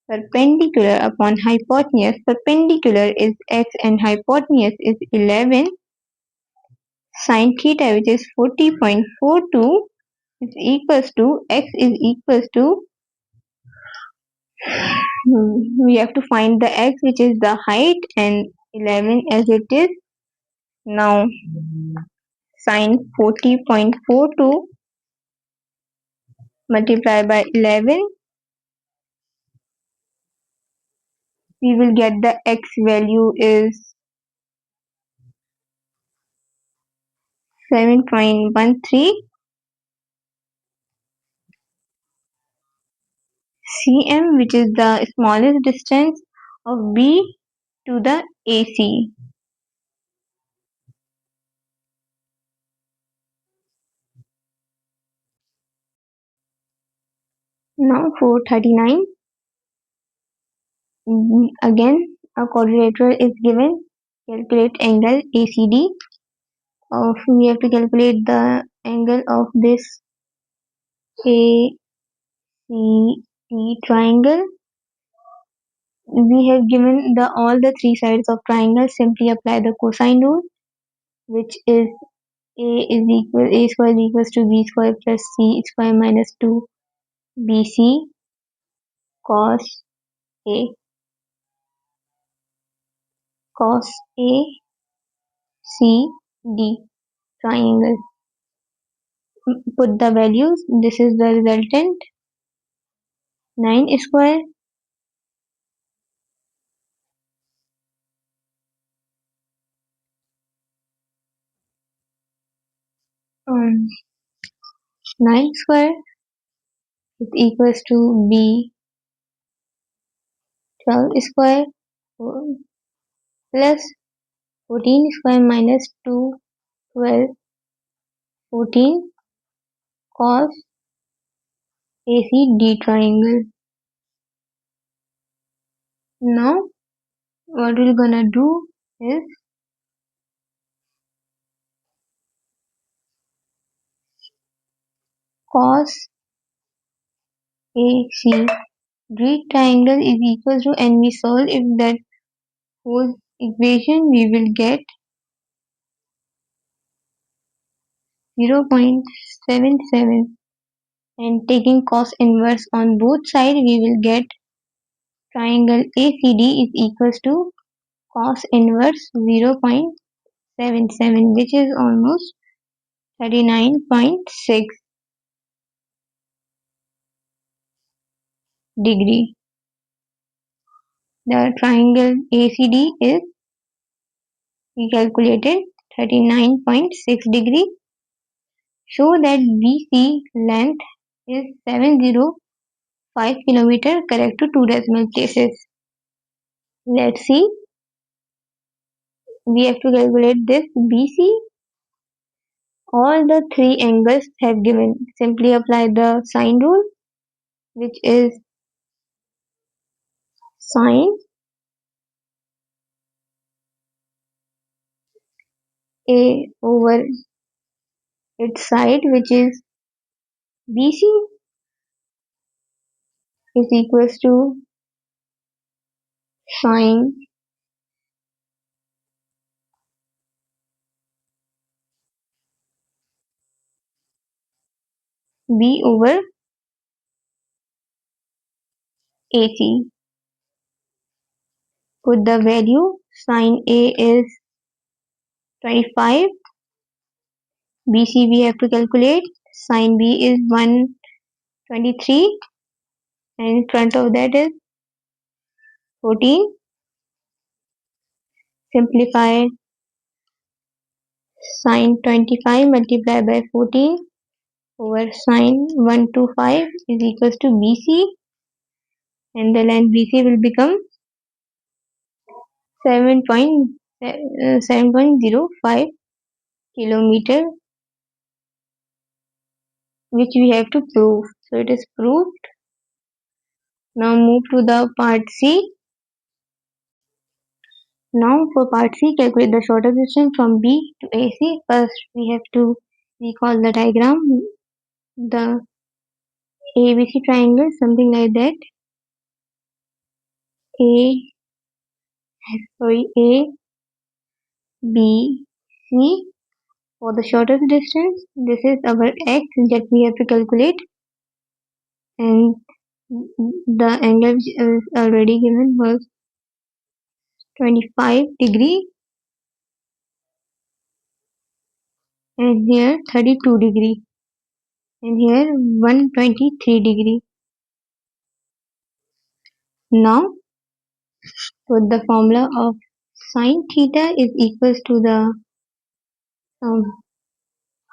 Speaker 1: perpendicular upon hypotenuse. Perpendicular is x and hypotenuse is 11. Sine theta, which is 40.42, is equals to x is equals to we have to find the x, which is the height, and 11 as it is. Now sine 40.42 multiplied by 11, we will get the x value is 7.13 cm, which is the smallest distance of B to the AC. Now for 39, again a quadrilateral is given. Calculate angle ACD. We have to calculate the angle of this ACD triangle. We have given all the three sides of triangle. Simply apply the cosine rule, which is a square is equals to b square plus c square minus 2 bc cos a cos a c d triangle. Put the values. This is the resultant. 9 square um, 9 square is equals to b 12 square plus 14 square minus 2 12 14 cos ACD triangle. Now what we're gonna do is cos ACD triangle is equals to, and we solve if that whole equation, we will get 0.77, and taking cos inverse on both sides, we will get triangle ACD is equals to cos inverse 0.77, which is almost 39.6 degree. The triangle ACD is, we calculated 39.6 degree. Show that BC length is 70 5 kilometer correct to 2 decimal places. Let's see. We have to calculate this BC. All the three angles have given. Simply apply the sine rule, which is sine A over its side, which is BC, is equals to sine B over AC. Put the value. Sine A is 25. BC we have to calculate. Sine B is 123. And in front of that is 14. Simplify sine 25 multiplied by 14 over sine 125 is equals to BC, and the length BC will become 7.05 kilometer, which we have to prove. So it is proved. Now move to the part C. Now for part C, calculate the shortest distance from B to AC. First we have to recall the diagram. The ABC triangle, something like that. A, B, C. For the shortest distance, this is our x that we have to calculate, and the angle which is already given was 25 degree, and here 32 degree, and here 123 degree. Now put the formula of sine theta is equals to the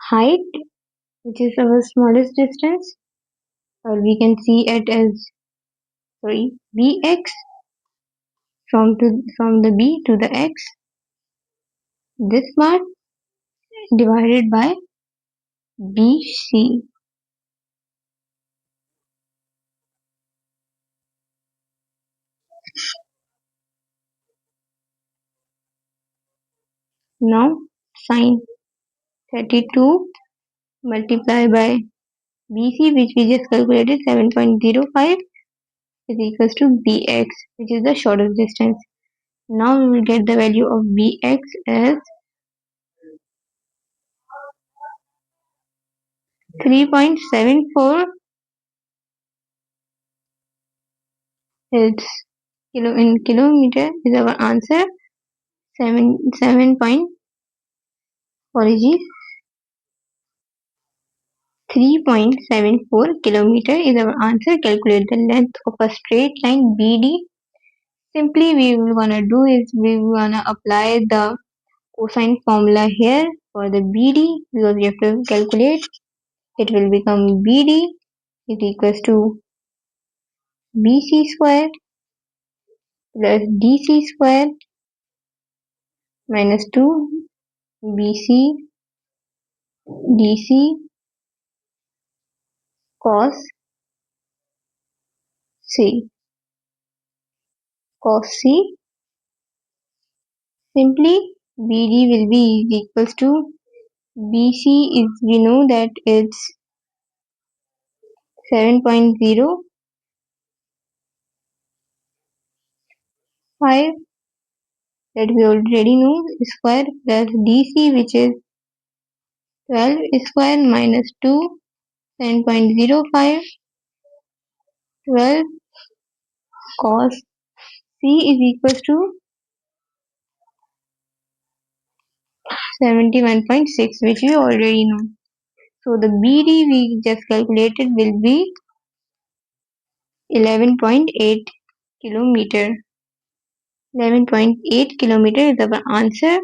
Speaker 1: height, which is our smallest distance, or we can see it as bx from the B to the x. This part divided by BC. Now sine 32 multiplied by BC, which we just calculated, 7.05, is equals to BX, which is the shortest distance. Now we will get the value of BX as 3.74. It's in kilometer is our answer. 7 point, apologies, 3.74 kilometer is our answer. Calculate the length of a straight line BD. Simply we will gonna do is we will gonna apply the cosine formula here for the BD, because we have to calculate. It will become BD is equals to BC square plus DC square minus 2 BC DC cos C. Cos C. Simply BD will be equals to BC is, we know that it's 7.05 that we already know, square plus DC, which is 12 square minus 2, 7.05, 12 cos C is equals to 71.6, which we already know. So the BD we just calculated will be 11.8 kilometer. 11.8 kilometer is our answer.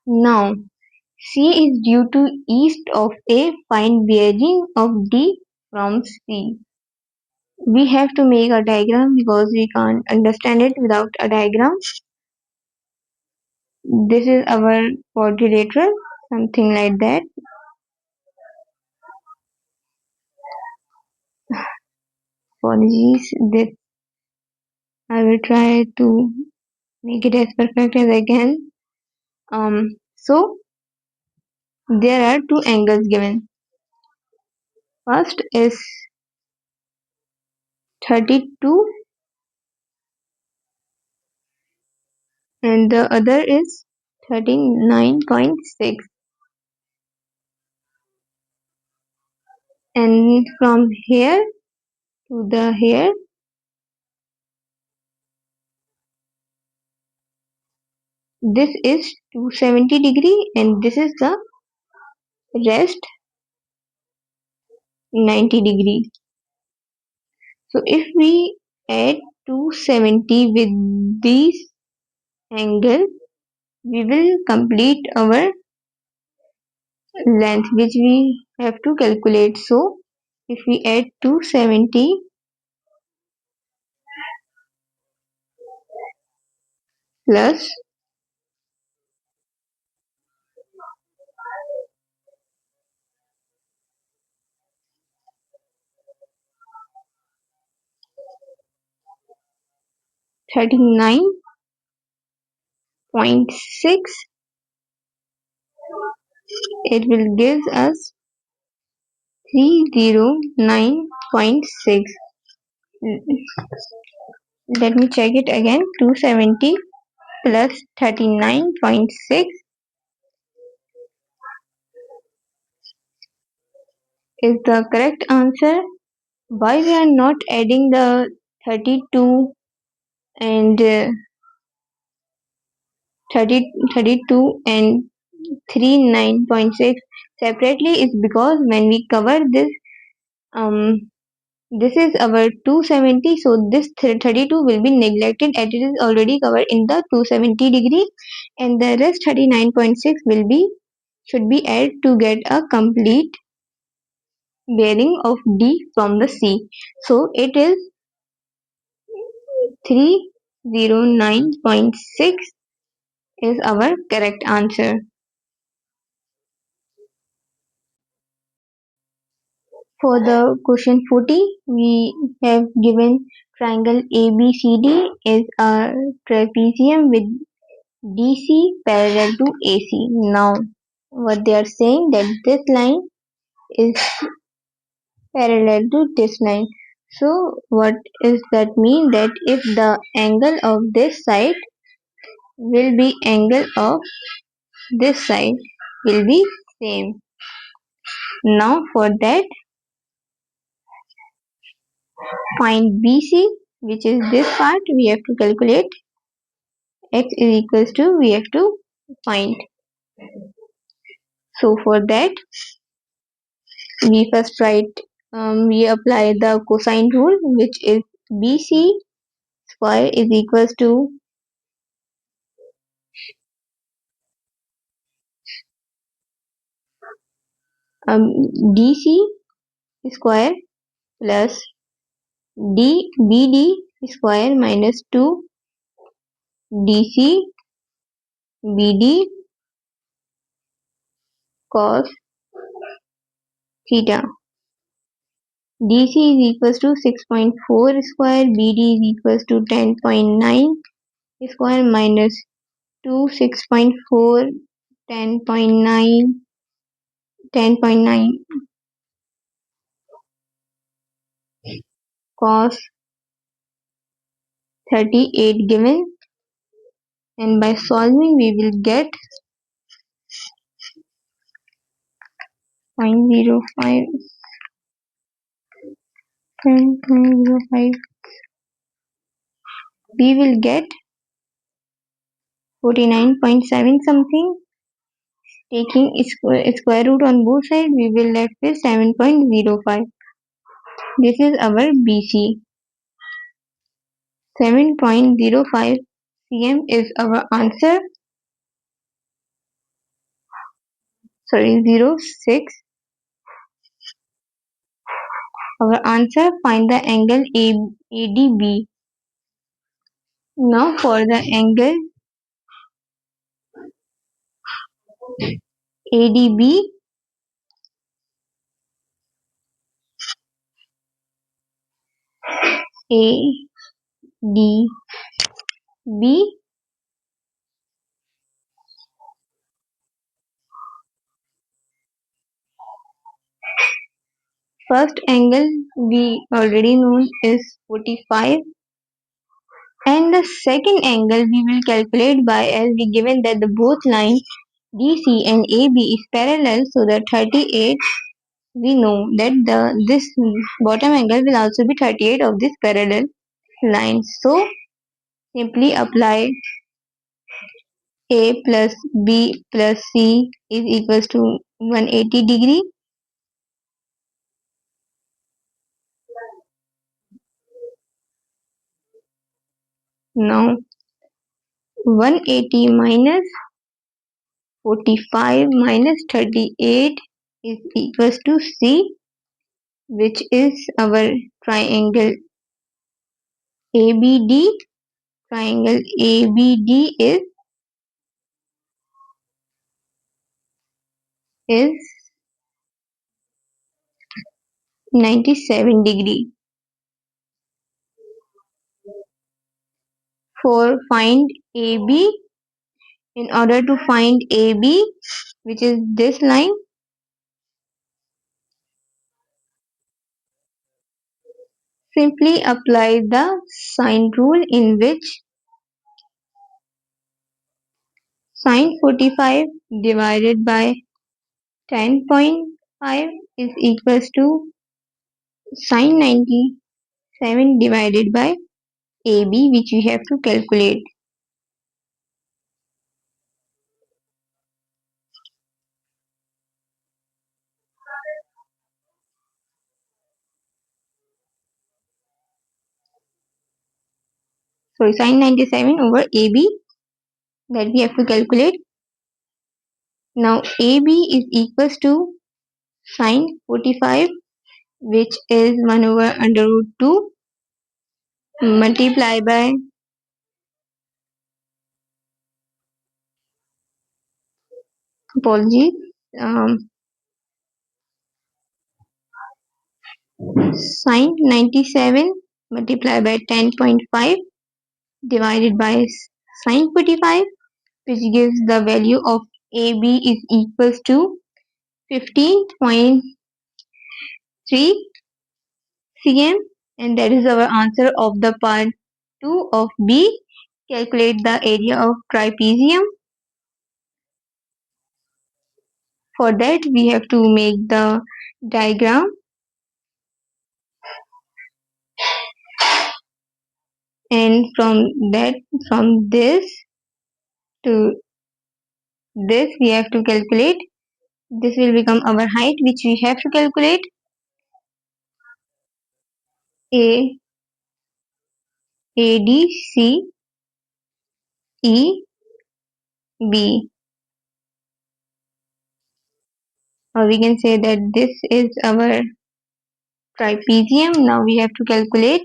Speaker 1: Now C is due to east of A. Find bearing of D from C. we have to make a diagram because we can't understand it without a diagram. This is our quadrilateral, something like that. Apologies, this I will try to make it as perfect as I can. So there are two angles given. First is 32 and the other is 39.6. And from here to the here, this is 270 degree and this is the rest 90 degree. So if we add 270 with these angle, we will complete our length which we have to calculate. So if we add 270 plus 39.6, it will give us 309.6. Let me check it again. 270 plus 39.6 is the correct answer. Why we are not adding the 32 and 32 and 39.6 separately is because when we cover this, this is our 270, so this 32 will be neglected as it is already covered in the 270 degree, and the rest 39.6 should be added to get a complete bearing of D from the C. So it is 309.6 is our correct answer. For the question 40, we have given triangle ABCD is a trapezium with DC parallel to AC. Now, what they are saying that this line is parallel to this line. So, what is that mean? That if the angle of this side will be angle of this side will be same. Now, for that, find BC, which is this part. We have to calculate x is equals to we have to find. So for that, we first write we apply the cosine rule, which is BC square is equals to DC square plus BD square minus 2 DC BD cos theta. DC is equals to 6.4 square, BD is equals to 10.9 square minus 2 6.4 10.9 cos 38 given, and by solving we will get 0.05 10.05. We will get 49.7 something. Taking square root on both sides, we will left with 7.05. This is our BC. 7.05 cm is our answer. Sorry, 06. our answer. Find the angle ADB. Now for the angle ADB, ADB, first angle we already know is 45, and the second angle we will calculate by as we given that the both lines DC and AB is parallel, so the 38, we know that this bottom angle will also be 38 of this parallel line. So simply apply A plus B plus C is equals to 180 degree. Now 180 minus 45 minus 38 is equals to C, which is our triangle ABD. Triangle ABD is 97 degree. For find AB, in order to find AB, which is this line, simply apply the sine rule, in which sine 45 divided by 10.5 is equals to sine 97 divided by AB, which we have to calculate. So sine 97 over AB, that we have to calculate. Now AB is equals to sine 45, which is 1 over under root 2, multiply by apologies, sine 97 multiplied by 10.5 divided by sine 45, which gives the value of AB is equals to 15.3 cm, and that is our answer of the part 2 of B. Calculate the area of trapezium. For that we have to make the diagram, and from this to this we have to calculate. This will become our height, which we have to calculate. A D C E B, or we can say that this is our trapezium. Now we have to calculate.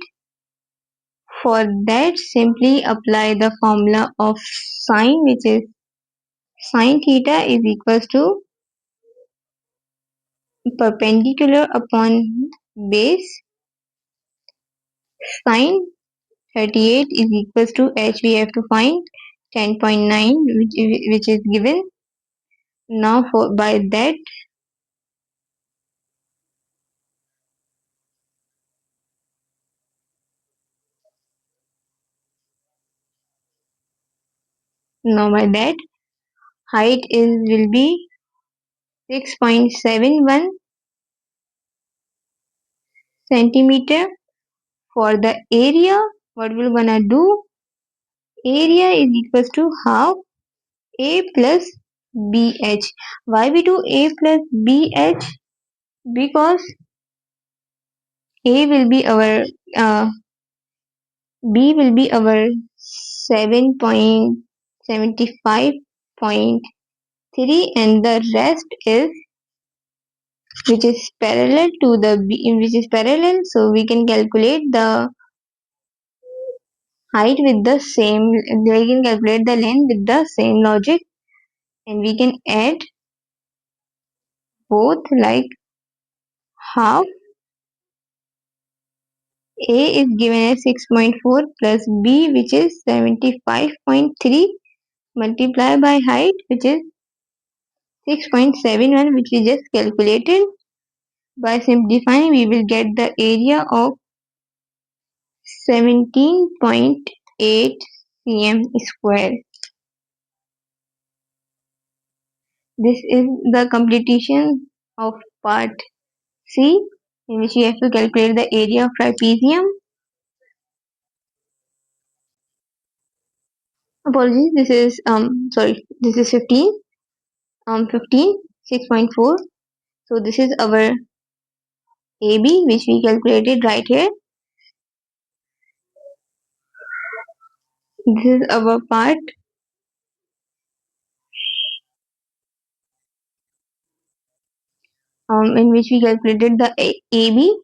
Speaker 1: For that, simply apply the formula of sine, which is sine theta is equals to perpendicular upon base. Sine 38 is equals to h. We have to find 10.9, which is given. Now by that, height will be 6.71 centimeter. For the area, what we're gonna do? Area is equals to half A plus BH. Why we do A plus BH? Because A will be our B will be our 7.75.3, and the rest is which is parallel to the which is parallel, so we can calculate the height with the same, we can calculate the length with the same logic, and we can add both, like half A is given as 6.4 plus B, which is 75.3, multiplied by height, which is 6.71, which we just calculated. By simplifying, we will get the area of 17.8 cm square. This is the completion of part C, in which we have to calculate the area of trapezium. Apologies, this is this is 15, 6.4. So this is our AB, which we calculated right here. This is our part in which we calculated the AB,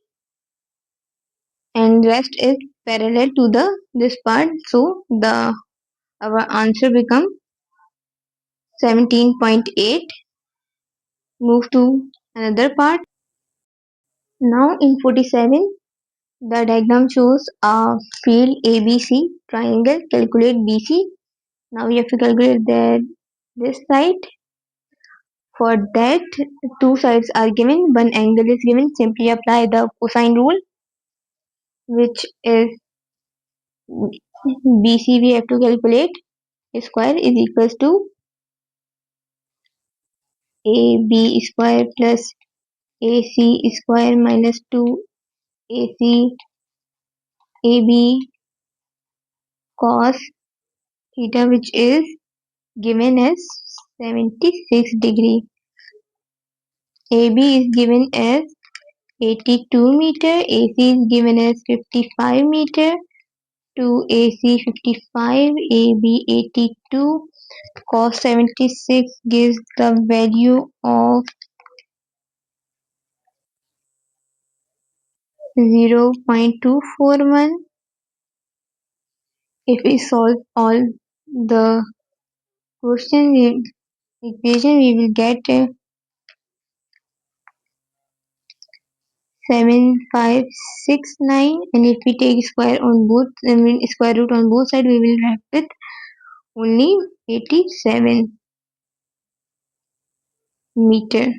Speaker 1: and rest is parallel to the this part. So the our answer become 17.8. Move to another part. Now in 47, the diagram shows a field ABC triangle. Calculate BC. Now we have to calculate this side. For that, two sides are given, one angle is given. Simply apply the cosine rule, which is BC. We have to calculate square is equals to AB square plus AC square minus 2AC AB cos theta, which is given as 76 degree. AB is given as 82 meter, AC is given as 55 meter, 2AC 55, AB 82, cos 76 gives the value of 0.241. If we solve all the equation, we will get 7569, and if we take square on both, square root on both sides, we will have with only 87 meter.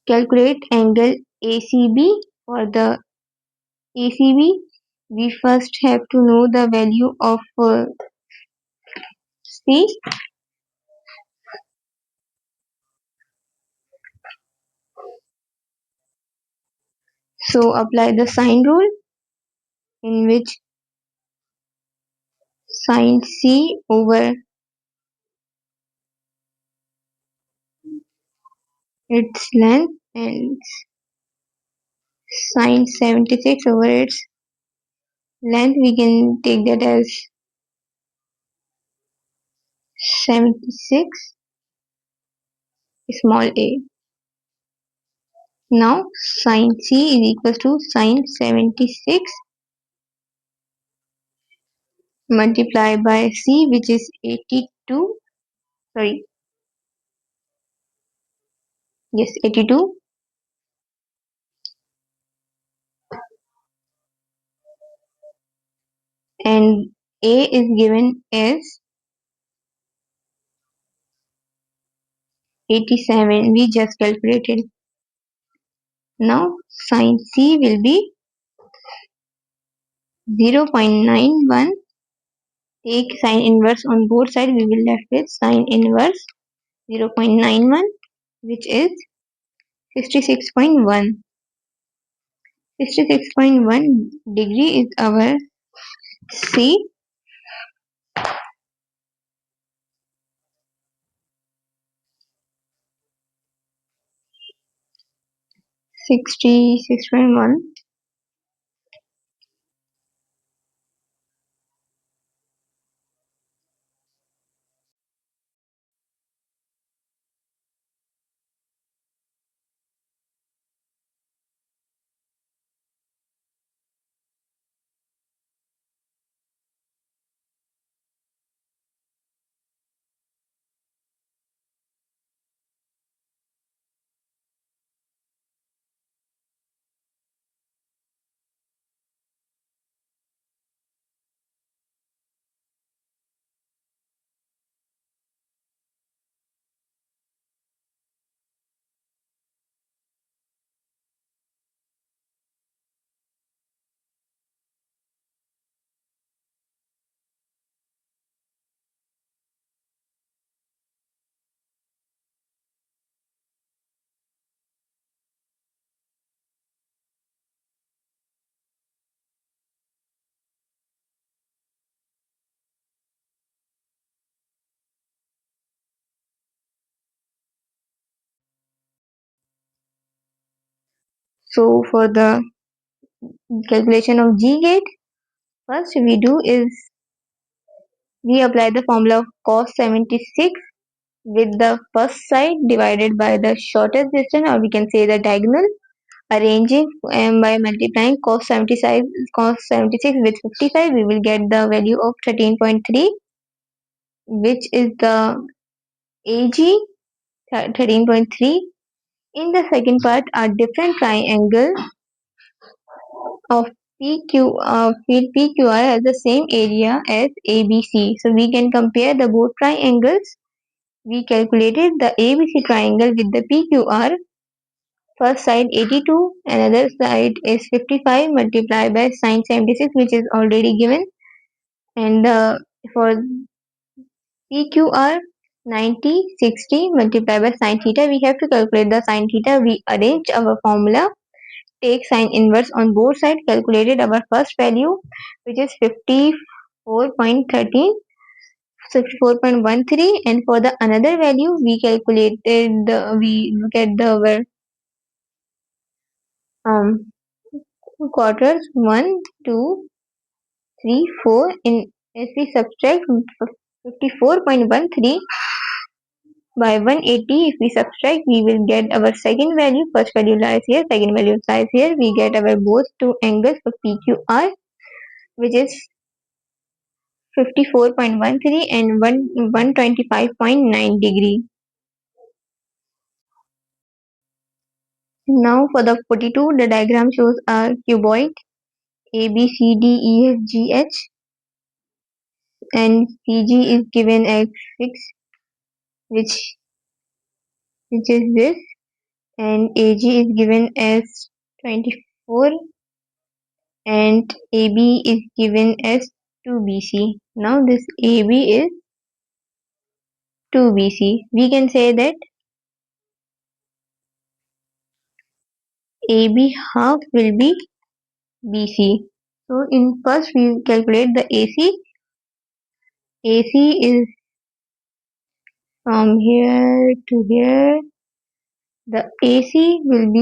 Speaker 1: Calculate angle ACB. For the ACB, we first have to know the value of C. So apply the sine rule, in which sine C over its length and sine 76 over its length, we can take that as 76 small a. Now sine C is equals to sine 76 multiplied by C, which is 82. Sorry, yes, 82, and A is given as 87. We just calculated. Now sine C will be 0.91. Take sine inverse on both sides. We will left with sine inverse 0.91, which is 66.1. 66.1 degree is our C. 66.1. So for the calculation of G gate, first we do is we apply the formula of cos 76 with the first side divided by the shortest distance, or we can say the diagonal, arranging by multiplying cos 76 with 55, we will get the value of 13.3, which is the AG 13.3. In the second part, a different triangle of field PQR has the same area as ABC. So we can compare the both triangles. We calculated the ABC triangle with the PQR. First side 82, another side is 55 multiplied by sine 76, which is already given. And for PQR 90, 60 multiplied by sine theta, we have to calculate the sine theta. We arrange our formula, take sine inverse on both sides, calculated our first value, which is 54.13, 64.13, and for the another value we calculated we get the quarters 1, 2, 3, 4. In if we subtract 54.13 by 180, if we subtract, we will get our second value. First value lies here, second value lies here. We get our both two angles for PQR, which is 54.13 and 125.9 degree. Now for the 42, the diagram shows a cuboid A, B, C, D, E, F, G, H, and CG is given as 6, which is this, and AG is given as 24, and AB is given as 2BC. Now this AB is 2BC. We can say that AB half will be BC. So in first we calculate the AC. AC is from here to here. The AC will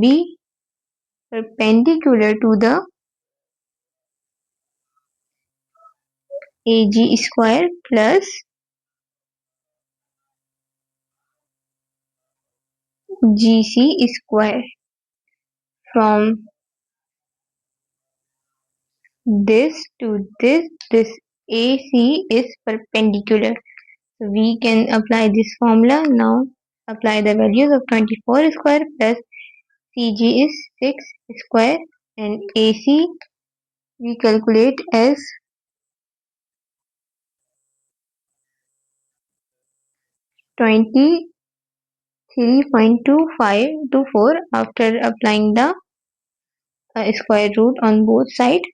Speaker 1: be perpendicular to the AG square plus GC square. From this to this AC is perpendicular. So we can apply this formula now. Apply the values of 24 square plus CG is 6 square, and AC we calculate as 23.2524 after applying the square root on both sides.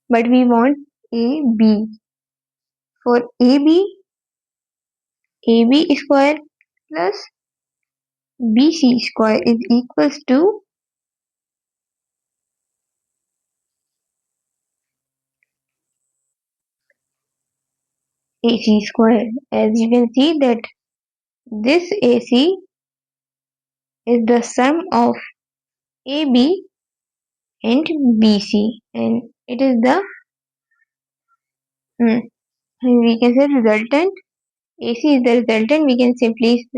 Speaker 1: But we want AB. For AB square plus BC square is equals to AC square. As you can see that this AC is the sum of AB and BC, and it is the we can say resultant. AC is the resultant. We can simply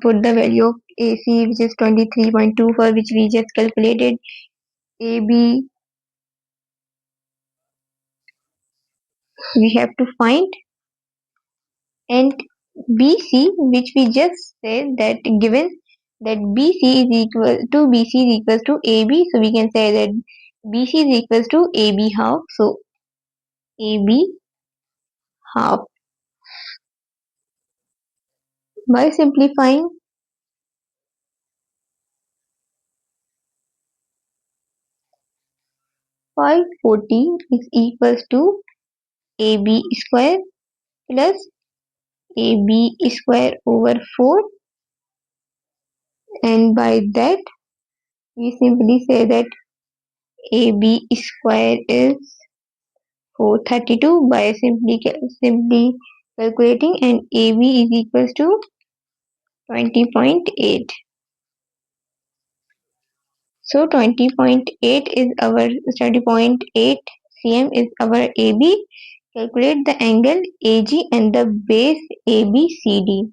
Speaker 1: put the value of AC, which is 23.24, which we just calculated. AB we have to find, and BC, which we just said that given that BC is equal to BC is equals to AB, so we can say that BC is equals to AB half. So AB half. By simplifying, 540 is equals to AB square plus AB square over 4, and by that we simply say that AB square is 432 by simply calculating, and AB is equals to 20.8. So 20.8 is our 20.8 cm is our AB. Calculate the angle AG and the base ABCD.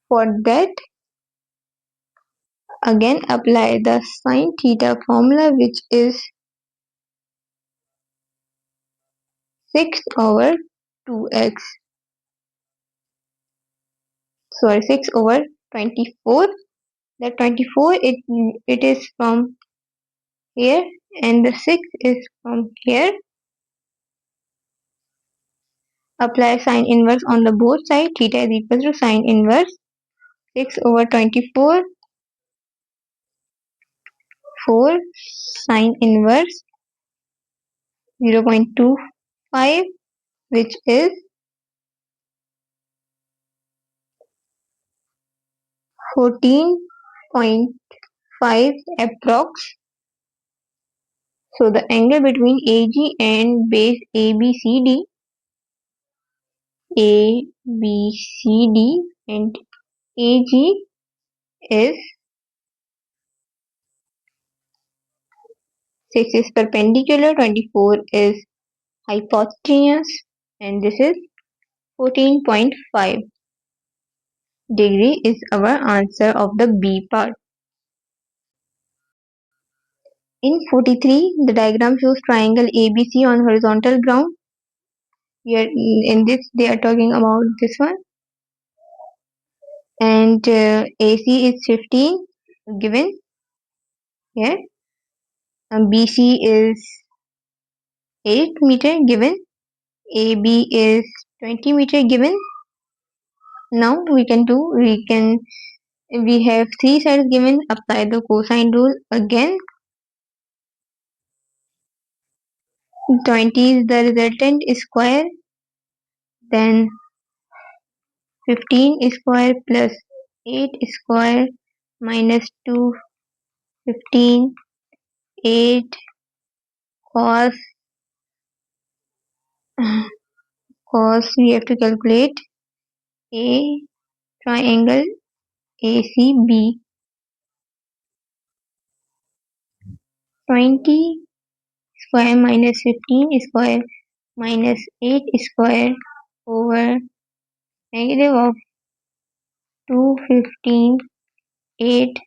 Speaker 1: For that, again apply the sine theta formula, which is 6 over 2x. Sorry, 6 over 24. The 24 it is from here and the 6 is from here. Apply sine inverse on the both sides. Theta is equal to sine inverse 6 over 24 4 sine inverse 0.25, which is 14.5 approx. So the angle between AG and base ABCD and AG is 6 is perpendicular, 24 is hypotenuse, and this is 14.5 degree is our answer of the B part. In 43, the diagram shows triangle ABC on horizontal ground. Here in this they are talking about this one, and AC is 15 given here, and BC is 8 meter given, AB is 20 meter given. Now we have three sides given. Apply the cosine rule again. 20 is the resultant square, then 15 square plus 8 square minus 2, 15, 8 cos we have to calculate a triangle ACB. 20 square minus 15 square minus 8 square over negative of 215 8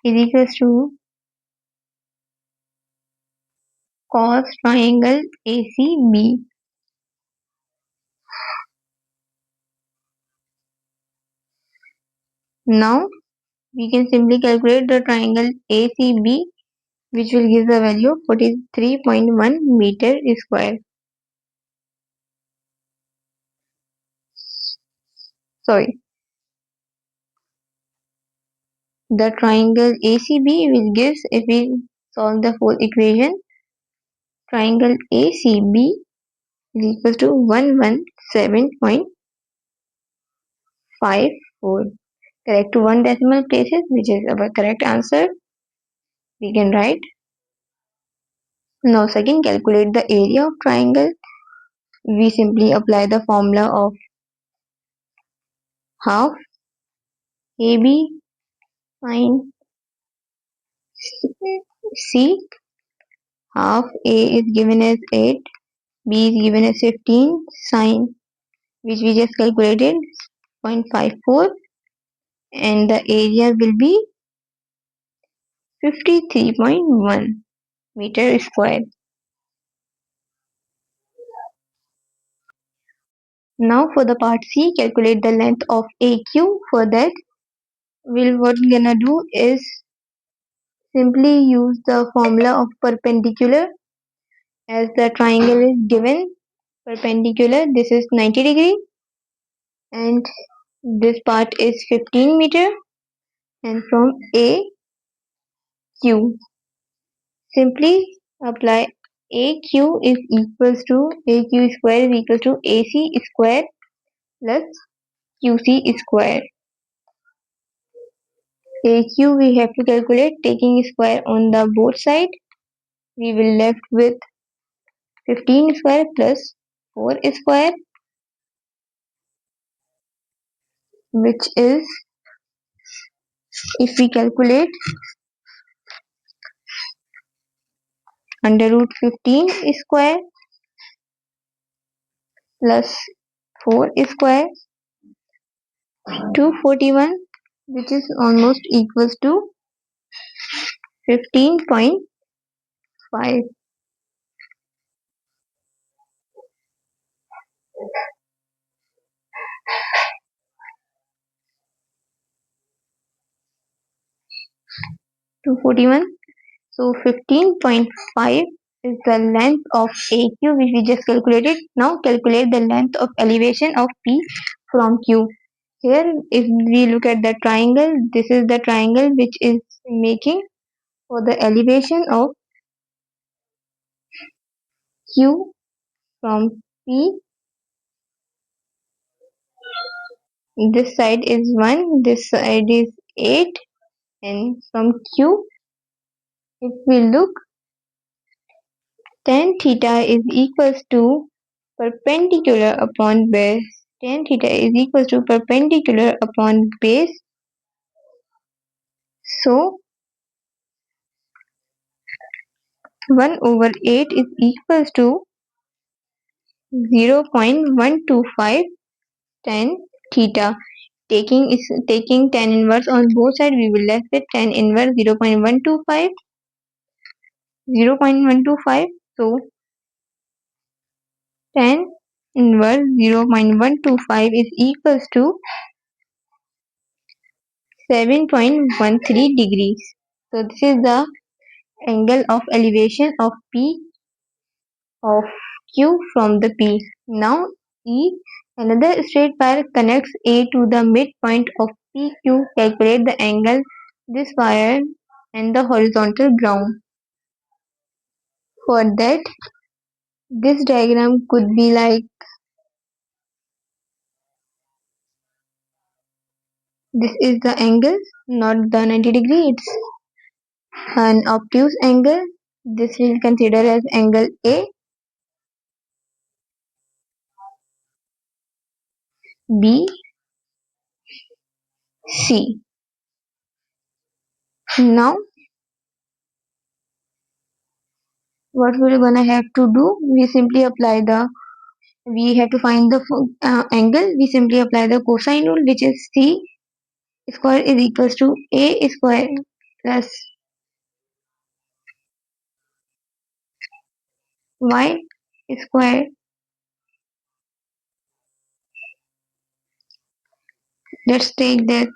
Speaker 1: is equals to cos triangle ACB. Now we can simply calculate the triangle ACB, which will give the value of 43.1 meter square. Sorry. The triangle ACB will give, if we solve the whole equation, triangle ACB is equal to 117.54. Correct to one decimal places, which is our correct answer. We can write. Now second, calculate the area of triangle. We simply apply the formula of half AB sine C. Half A is given as 8, B is given as 15, sine, which we just calculated, 0.54, and the area will be 53.1 meter square. Now for the part C, calculate the length of AQ. For that, what we're gonna do is simply use the formula of perpendicular. As the triangle is given perpendicular, this is 90 degree and this part is 15 meter, and from AQ simply apply AQ is equals to AQ square is equal to AC square plus QC square. AQ we have to calculate taking square on the both side. We will left with 15 square plus 4 square which is, if we calculate, under root 15 square plus 4 square, 241, which is almost equals to 15.5. 241. So 15.5 is the length of AQ which we just calculated. Now calculate the length of elevation of P from Q. Here if we look at the triangle, this is the triangle which is making for the elevation of Q from P. This side is 1, this side is 8, and from Q, if we look, tan theta is equals to perpendicular upon base. Tan theta is equals to perpendicular upon base. So 1 over 8 is equals to 0.125 tan theta. Taking tan inverse on both sides, we will left with tan inverse 0.125. So tan inverse 0.125 is equals to 7.13 degrees. So this is the angle of elevation of P of Q from the P. Now E, another straight wire connects A to the midpoint of PQ. Calculate the angle this wire and the horizontal ground. For that, this diagram could be like this is the angle, not the 90 degree. It's an obtuse angle. This we'll consider as angle A, B, C. Now what we're gonna have to do, we have to find the angle. We simply apply the cosine rule, which is C square is equals to A square plus Y square. Let's take that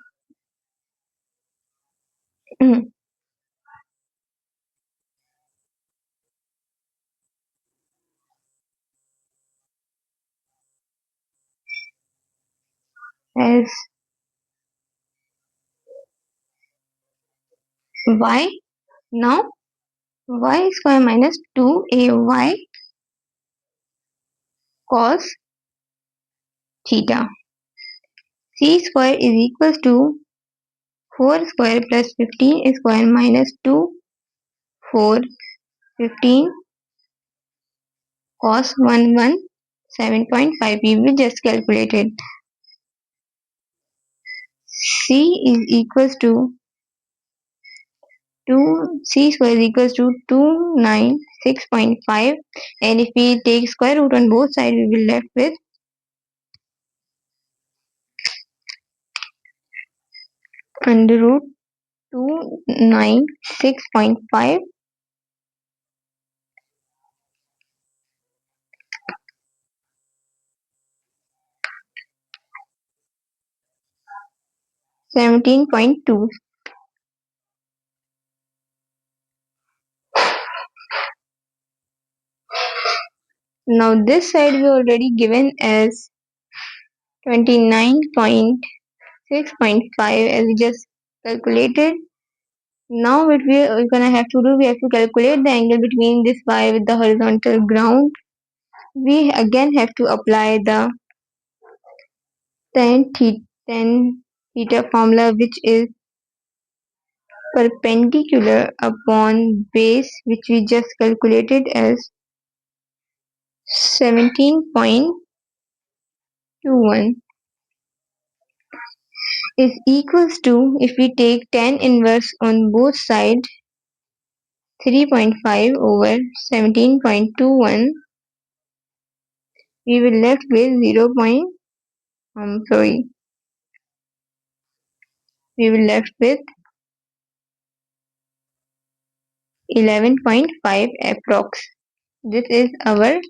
Speaker 1: as Y. Now Y square minus 2AY cos theta. C square is equals to 4 square plus 15 square minus 2, 4, 15 cos 117.5. We just calculated. C is equals to 2, C square is equals to 296.5, and if we take square root on both sides, we will left with under root 296.5. 17.2. Now this side we already given as 29.6.5 as we just calculated. Now what we're gonna have to do, we have to calculate the angle between this wire with the horizontal ground. We again have to apply the tan theta formula, which is perpendicular upon base, which we just calculated as 17.21. is equals to, if we take tan inverse on both sides, 3.5 over 17.21, we will left with we will left with 11.5 approx. This is our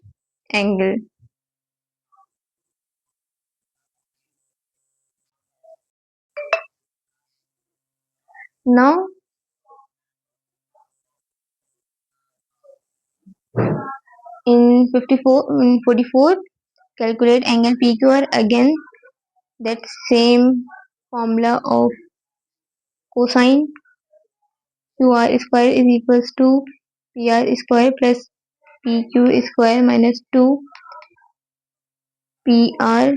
Speaker 1: angle. Now in 44, calculate angle PQR. Again, that same formula of cosine QR square is equals to PR square plus PQ square minus 2 PR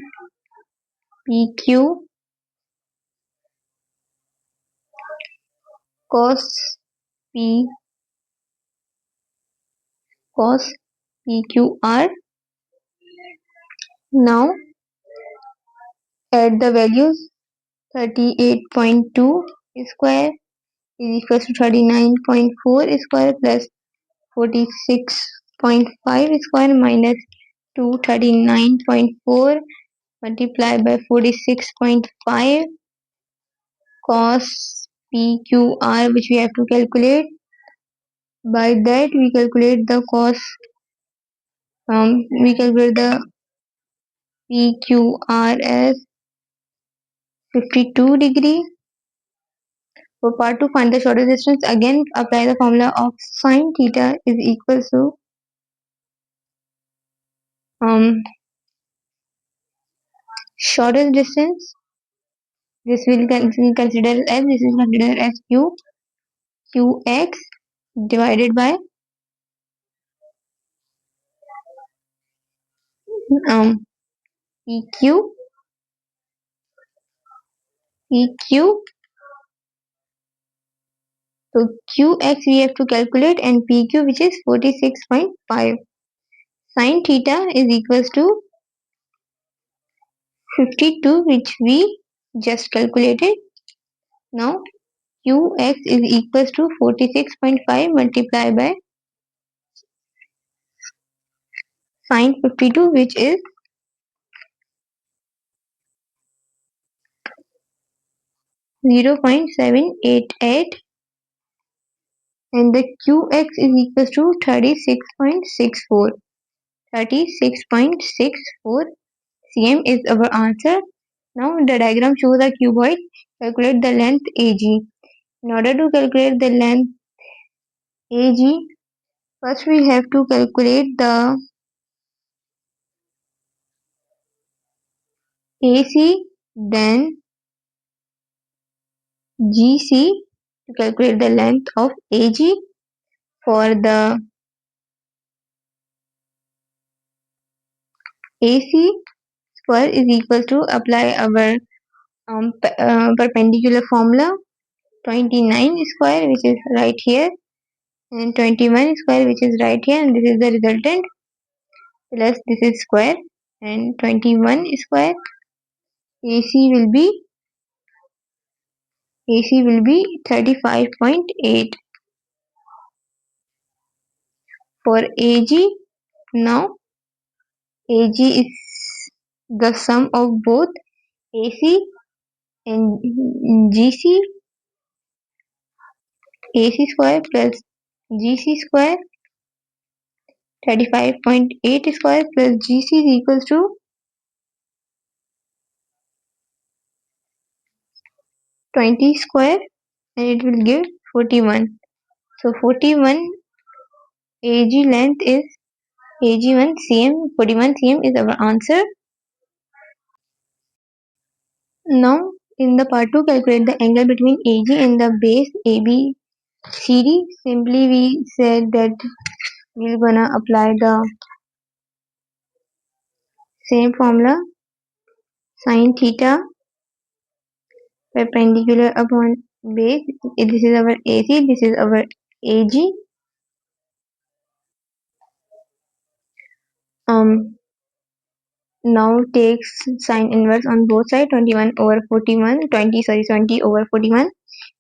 Speaker 1: PQ cos P cos PQR. Now add the values. 38.2 square is equals to 39.4 square plus 46.5 square minus 239.4 multiplied by 46.5 cos PQR, which we have to calculate. By that we calculate the PQR as 52 degree. For part 2, find the shortest distance. Again, apply the formula of sine theta is equals to shortest distance. This will consider as qx divided by pq. So qx we have to calculate and pq, which is 46.5. Sine theta is equals to 52, which we just calculated. Now qx is equals to 46.5 multiplied by sine 52, which is 0.788, and the qx is equals to 36.64. 36.64 cm is our answer. Now the diagram shows a cuboid. Calculate the length AG. In order to calculate the length AG, first we have to calculate the AC, then GC to calculate the length of AG. For the AC square is equal to, apply our perpendicular formula, 29 square, which is right here, and 21 square, which is right here, and this is the resultant, plus this is square, and 21 square. AC will be 35.8. For AG, now AG is the sum of both AC and GC. AC square plus GC square, 35.8 square plus GC is equals to 20 square, and it will give 41. So 41 AG length is AG1 cm. 41 cm is our answer. Now in the part 2, calculate the angle between AG and the base ABCD. Simply we said that we're gonna apply the same formula, sine theta perpendicular upon base. This is our AC, this is our AG. Now take sine inverse on both sides, 21 over 41, 20 over 41.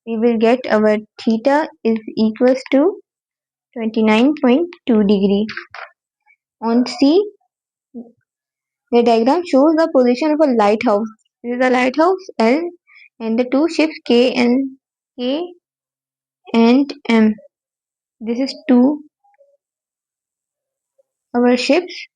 Speaker 1: We will get our theta is equals to 29.2 degree. On C, the diagram shows the position of a lighthouse. This is the lighthouse L and the two ships K and M. This is two our ships,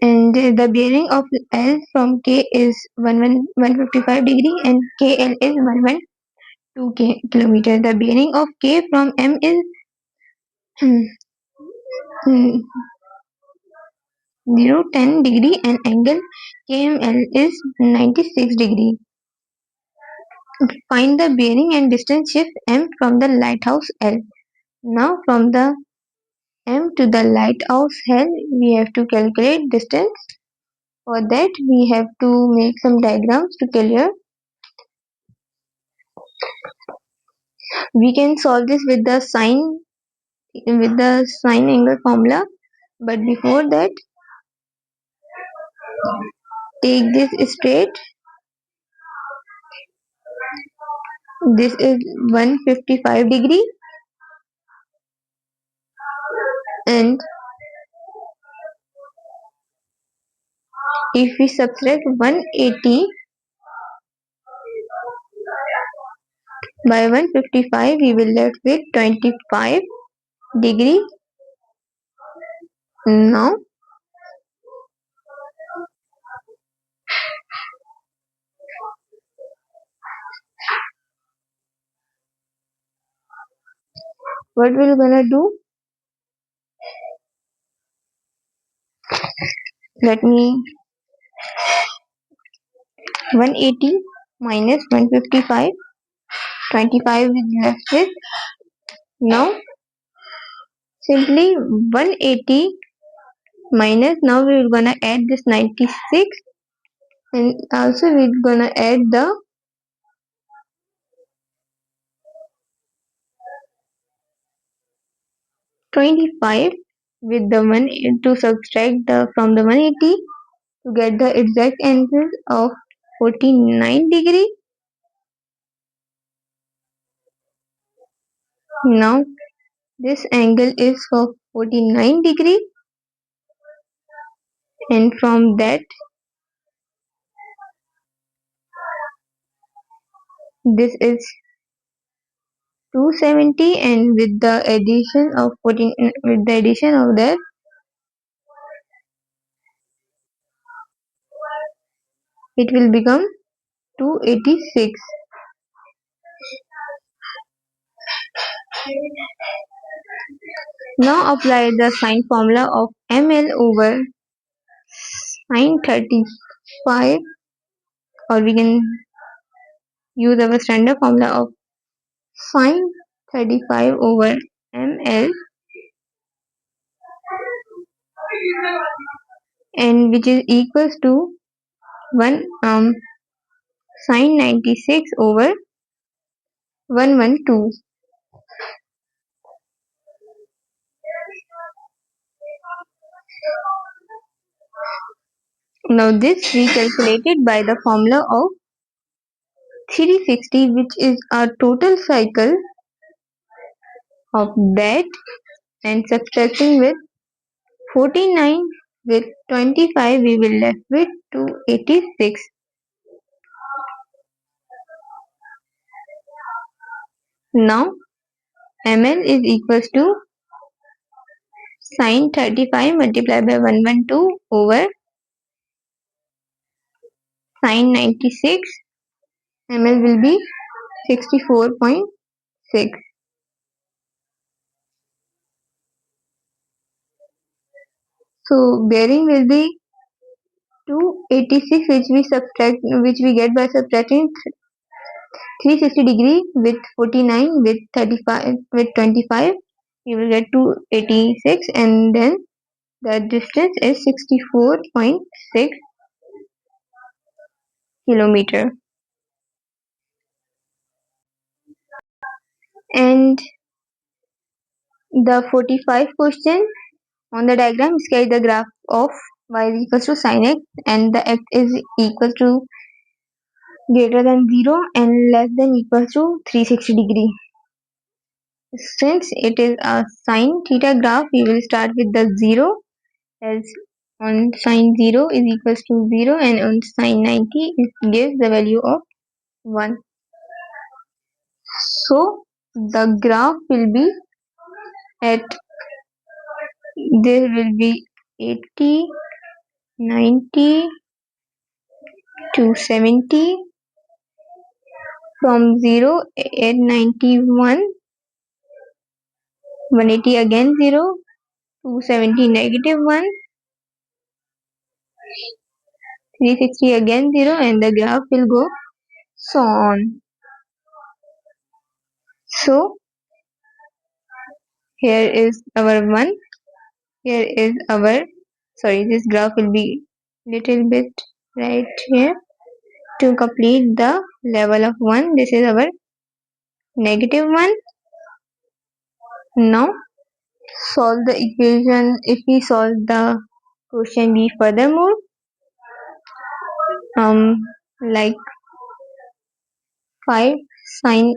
Speaker 1: and the bearing of L from K is 155 degree and KL is 112 kilometer. The bearing of K from M is 010 degree and angle KML is 96 degree. Find the bearing and distance shift M from the lighthouse L. Now from the M to the lighthouse L, we have to calculate distance. For that, we have to make some diagrams to clear. We can solve this with the sine angle formula. But before that, take this straight. This is 155 degree, and if we subtract 180 by 155, we will left with 25 degree. Now what we're gonna do? Let me 180 minus 155, 25 is left with. Now simply 180 minus, now we're gonna add this 96 and also we're gonna add the 25 with the 1 to subtract from the 180 to get the exact answer of 49 degree. Now this angle is for 49 degree, and from that this is 270, and with the addition of that it will become 286. Now apply the sine formula of ml over sine 35, or we can use our standard formula of sine 35 over ml, and which is equals to 1 sine 96 over 112. Now this we calculated by the formula of 360, which is our total cycle of that, and subtracting with 49 with 25, we will left with 286. Now ml is equals to sine 35 multiplied by 112 over sine 96. ml will be 64.6. So bearing will be 286, which we get by subtracting 360 degree with 49 with 35 with 25. We will get 286, and then the distance is 64.6 kilometer. And the 45 question On the diagram, sketch the graph of y is equals to sin x and the x is equal to greater than 0 and less than equals to 360 degree. Since it is a sin theta graph, we will start with the 0, as on sin 0 is equals to 0 and on sin 90 it gives the value of 1. So the graph will be at, there will be 80, 90 to 70, from 0 at 91, 180 again 0, 270 negative 1, 360 again 0, and the graph will go so on. So here is our 1, here is our, sorry, this graph will be little bit right here. To complete the level of 1, this is our negative 1. Now solve the equation. If we solve the question B furthermore, like 5 sin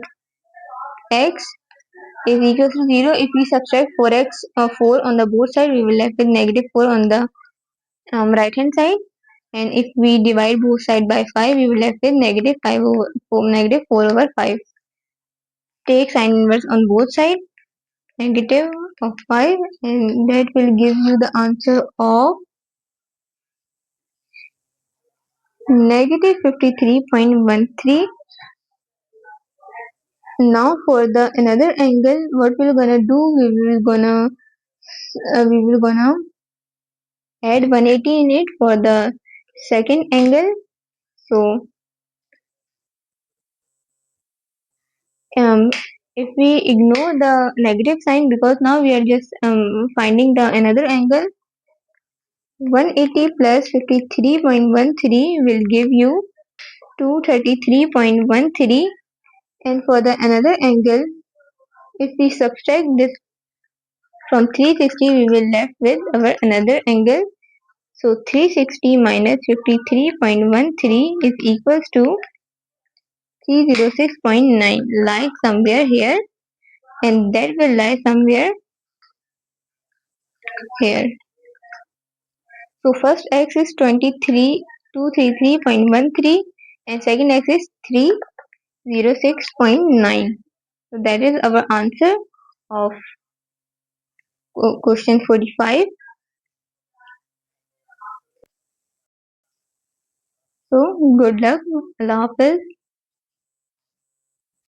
Speaker 1: x is equal to 0. If we subtract 4 on the both side, we will left with negative 4 on the right hand side. And if we divide both sides by 5, we will left with negative 4 over 5. Take sin inverse on both sides, negative of 5, and that will give you the answer of negative 53.13. Now for the another angle, what we're gonna do, we will gonna add 180 in it for the second angle. So if we ignore the negative sign, because now we are just finding the another angle, 180 plus 53.13 will give you 233.13. And for the another angle, if we subtract this from 360, we will left with our another angle. So 360 minus 53.13 is equals to 306.9, lie somewhere here, and that will lie somewhere here. So first x is 233.13 and second x is 306.9. So that is our answer of question 45. So good luck. Allah Hafiz.